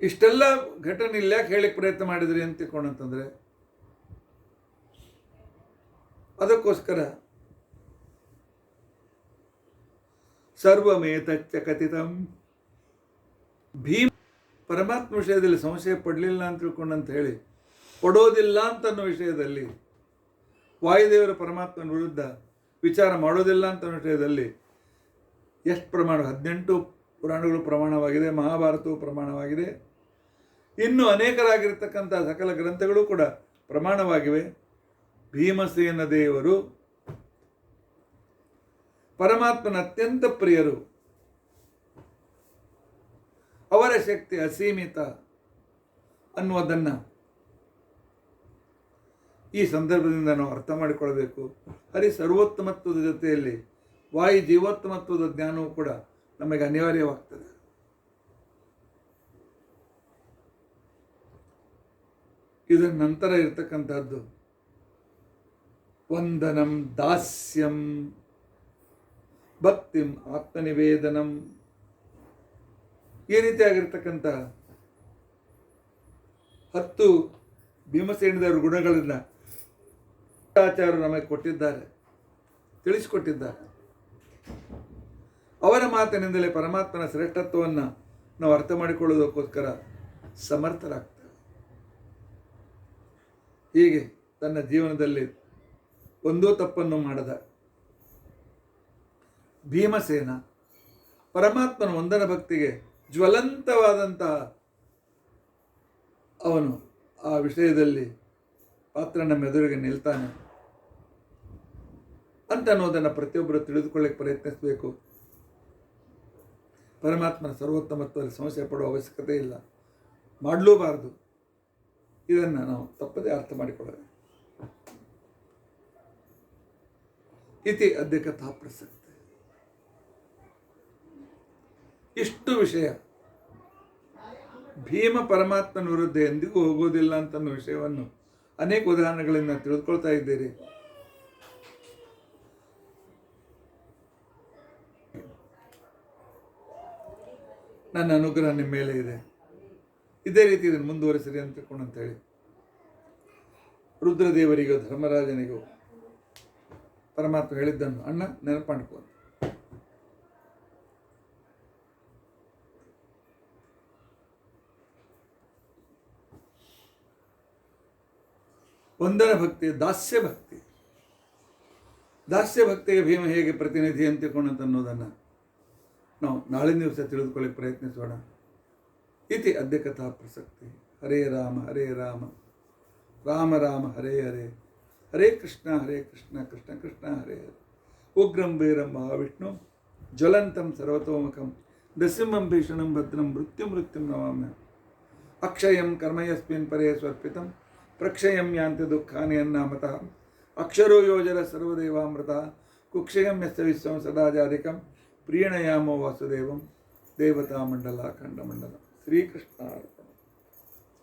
ಇಷ್ಟೆಲ್ಲ ಘಟನೆ ಇಲ್ಲ ಯಾಕೆ ಹೇಳಿಕ್ಕೆ ಪ್ರಯತ್ನ ಮಾಡಿದ್ರಿ ಅಂತ ತಿಳ್ಕೊಂಡಂತಂದ್ರೆ, ಅದಕ್ಕೋಸ್ಕರ ಸರ್ವಮೇತಚ್ಚ ಕಥಿತಂ ಭೀಮ ಪರಮಾತ್ಮ ವಿಷಯದಲ್ಲಿ ಸಂಶಯ ಪಡಲಿಲ್ಲ ಅಂತ ತಿಳ್ಕೊಂಡಂತ ಹೇಳಿ, ಪಡೋದಿಲ್ಲ ಅಂತ ಅನ್ನೋ ವಿಷಯದಲ್ಲಿ, ವಾಯುದೇವರ ಪರಮಾತ್ಮನ ವಿರುದ್ಧ ವಿಚಾರ ಮಾಡೋದಿಲ್ಲ ಅಂತ ಅನ್ನೋ ವಿಷಯದಲ್ಲಿ ಎಷ್ಟು ಪ್ರಮಾಣ, 18 ಪುರಾಣಗಳು ಪ್ರಮಾಣವಾಗಿದೆ, ಮಹಾಭಾರತವು ಪ್ರಮಾಣವಾಗಿದೆ, ಇನ್ನು ಅನೇಕರಾಗಿರ್ತಕ್ಕಂಥ ಸಕಲ ಗ್ರಂಥಗಳು ಕೂಡ ಪ್ರಮಾಣವಾಗಿವೆ. ಭೀಮಸೇನ ದೇವರು ಪರಮಾತ್ಮನ ಅತ್ಯಂತ ಪ್ರಿಯರು, ಅವರ ಶಕ್ತಿ ಅಸೀಮಿತ ಅನ್ನುವುದನ್ನು ಈ ಸಂದರ್ಭದಿಂದ ನಾವು ಅರ್ಥ ಮಾಡಿಕೊಳ್ಳಬೇಕು. ಹರಿ ಸರ್ವೋತ್ತಮತ್ವದ ಜೊತೆಯಲ್ಲಿ ವಾಯು ಜೀವೋತ್ತಮತ್ವದ ಜ್ಞಾನವೂ ಕೂಡ ನಮಗೆ ಅನಿವಾರ್ಯವಾಗ್ತದೆ. ಇದರ ನಂತರ ಇರತಕ್ಕಂಥದ್ದು ವಂದನಂ ದಾಸ್ಯಂ ಭಕ್ತಿಂ ಆತ್ಮನಿವೇದನಂ, ಈ ರೀತಿಯಾಗಿರ್ತಕ್ಕಂಥ 10 ಭೀಮಸೇನದೇವರ ಗುಣಗಳನ್ನು ಆಚಾರ್ಯರು ನಮಗೆ ಕೊಟ್ಟಿದ್ದಾರೆ, ತಿಳಿಸಿಕೊಟ್ಟಿದ್ದಾರೆ. ಅವರ ಮಾತಿನಿಂದಲೇ ಪರಮಾತ್ಮನ ಶ್ರೇಷ್ಠತ್ವವನ್ನು ನಾವು ಅರ್ಥ ಮಾಡಿಕೊಳ್ಳುವುದಕ್ಕೋಸ್ಕರ ಸಮರ್ಥರಾಗ್ತೇವೆ. ಹೀಗೆ ತನ್ನ ಜೀವನದಲ್ಲಿ ಒಂದೂ ತಪ್ಪನ್ನು ಮಾಡದ ಭೀಮಸೇನ ಪರಮಾತ್ಮನ ವಂದನ ಭಕ್ತಿಗೆ ಜ್ವಲಂತವಾದಂತಹ ಅವನು ಆ ವಿಷಯದಲ್ಲಿ ಪಾತ್ರ ನಮ್ಮ ಎದುರಿಗೆ ನಿಲ್ತಾನೆ ಅಂತ ಅನ್ನೋದನ್ನು ಪ್ರತಿಯೊಬ್ಬರು ತಿಳಿದುಕೊಳ್ಳಕ್ಕೆ ಪ್ರಯತ್ನಿಸಬೇಕು. ಪರಮಾತ್ಮನ ಸರ್ವೋತ್ತಮತ್ವದಲ್ಲಿ ಸಮಸ್ಯೆ ಪಡುವ ಅವಶ್ಯಕತೆ ಇಲ್ಲ, ಮಾಡಲೂಬಾರದು. ಇದನ್ನು ನಾವು ತಪ್ಪದೇ ಅರ್ಥ ಮಾಡಿಕೊಳ್ಳಬೇಕು. ಇತಿ ಅದ್ಯ ಕಥಾ ಪ್ರಸಕ್ತಿ. ಇಷ್ಟು ವಿಷಯ ಭೀಮ ಪರಮಾತ್ಮನ ವಿರುದ್ಧ ಎಂದಿಗೂ ಹೋಗುವುದಿಲ್ಲ ಅಂತನ್ನೋ ವಿಷಯವನ್ನು ಅನೇಕ ಉದಾಹರಣೆಗಳಿಂದ ತಿಳಿದುಕೊಳ್ತಾ ಇದ್ದೀರಿ. ನನ್ನ ಅನುಗ್ರಹ ನಿಮ್ಮ ಮೇಲೆ ಇದೆ, ಇದೇ ರೀತಿ ಇದನ್ನು ಮುಂದುವರಿಸಿರಿ ಅಂತೇಳಿ ರುದ್ರದೇವರಿಗೂ ಧರ್ಮರಾಜನಿಗೂ ಪರಮಾತ್ಮ ಹೇಳಿದ್ದನ್ನು ಅಣ್ಣ ನೆನಪಾಡ್ಕೊ. ವಂದನ ಭಕ್ತಿ, ದಾಸ್ಯ ಭಕ್ತಿ. ದಾಸ್ಯ ಭಕ್ತಿಗೆ ಭೀಮ ಹೇಗೆ ಪ್ರತಿನಿಧಿ ಅಂತಿಕೊಂಡಂತ ಅನ್ನೋದನ್ನು ನಾವು ನಾಳಿನ ದಿವಸ ತಿಳಿದುಕೊಳ್ಳಿಕ್ಕೆ ಪ್ರಯತ್ನಿಸೋಣ. ಇತಿ ಅದ್ಯ ಕಥಾ ಪ್ರಸಕ್ತಿ. ಹರೇ ರಾಮ ಹರೇ ರಾಮ ರಾಮ ರಾಮ ಹರೇ ಹರೇ, ಹರೇ ಕೃಷ್ಣ ಕೃಷ್ಣ ಕೃಷ್ಣ ಹರೇ ಹರೇ. ಉಗ್ರಂ ವೀರಂ ಮಹಾವಿಷ್ಣು ಜ್ವಲಂತಂ ಸರ್ವತೋಮುಖಂ ನೃಸಿಂಹಂ ಭೀಷಣಂ ಭದ್ರಂ ಮೃತ್ಯುಂ ನಮಾಮ್ಯ. ಅಕ್ಷಯಂ ಕರ್ಮಯಸ್ಮಿನ್ ಪರೇ ಸ್ವರ್ಪಿತಂ ಪ್ರಕ್ಷಯಂ ಯಾಂತಿ ದುಃಖಾನಿ ಅನ್ನಾಮತಃ. ಅಕ್ಷರೋ ಯೋಜರ ಸರ್ವದೇವಾಮೃತ ಕುಕ್ಷಯಂ ಯಸ್ಯ ವಿಶ್ವಂ ಸದಾಜಾಧಿಕಂ ಪ್ರೀಣಯಾಮೋ ವಾಸುದೇವಂ ದೇವತಾ ಮಂಡಲ ಖಂಡಮಂಡಲ. ಶ್ರೀಕೃಷ್ಣ.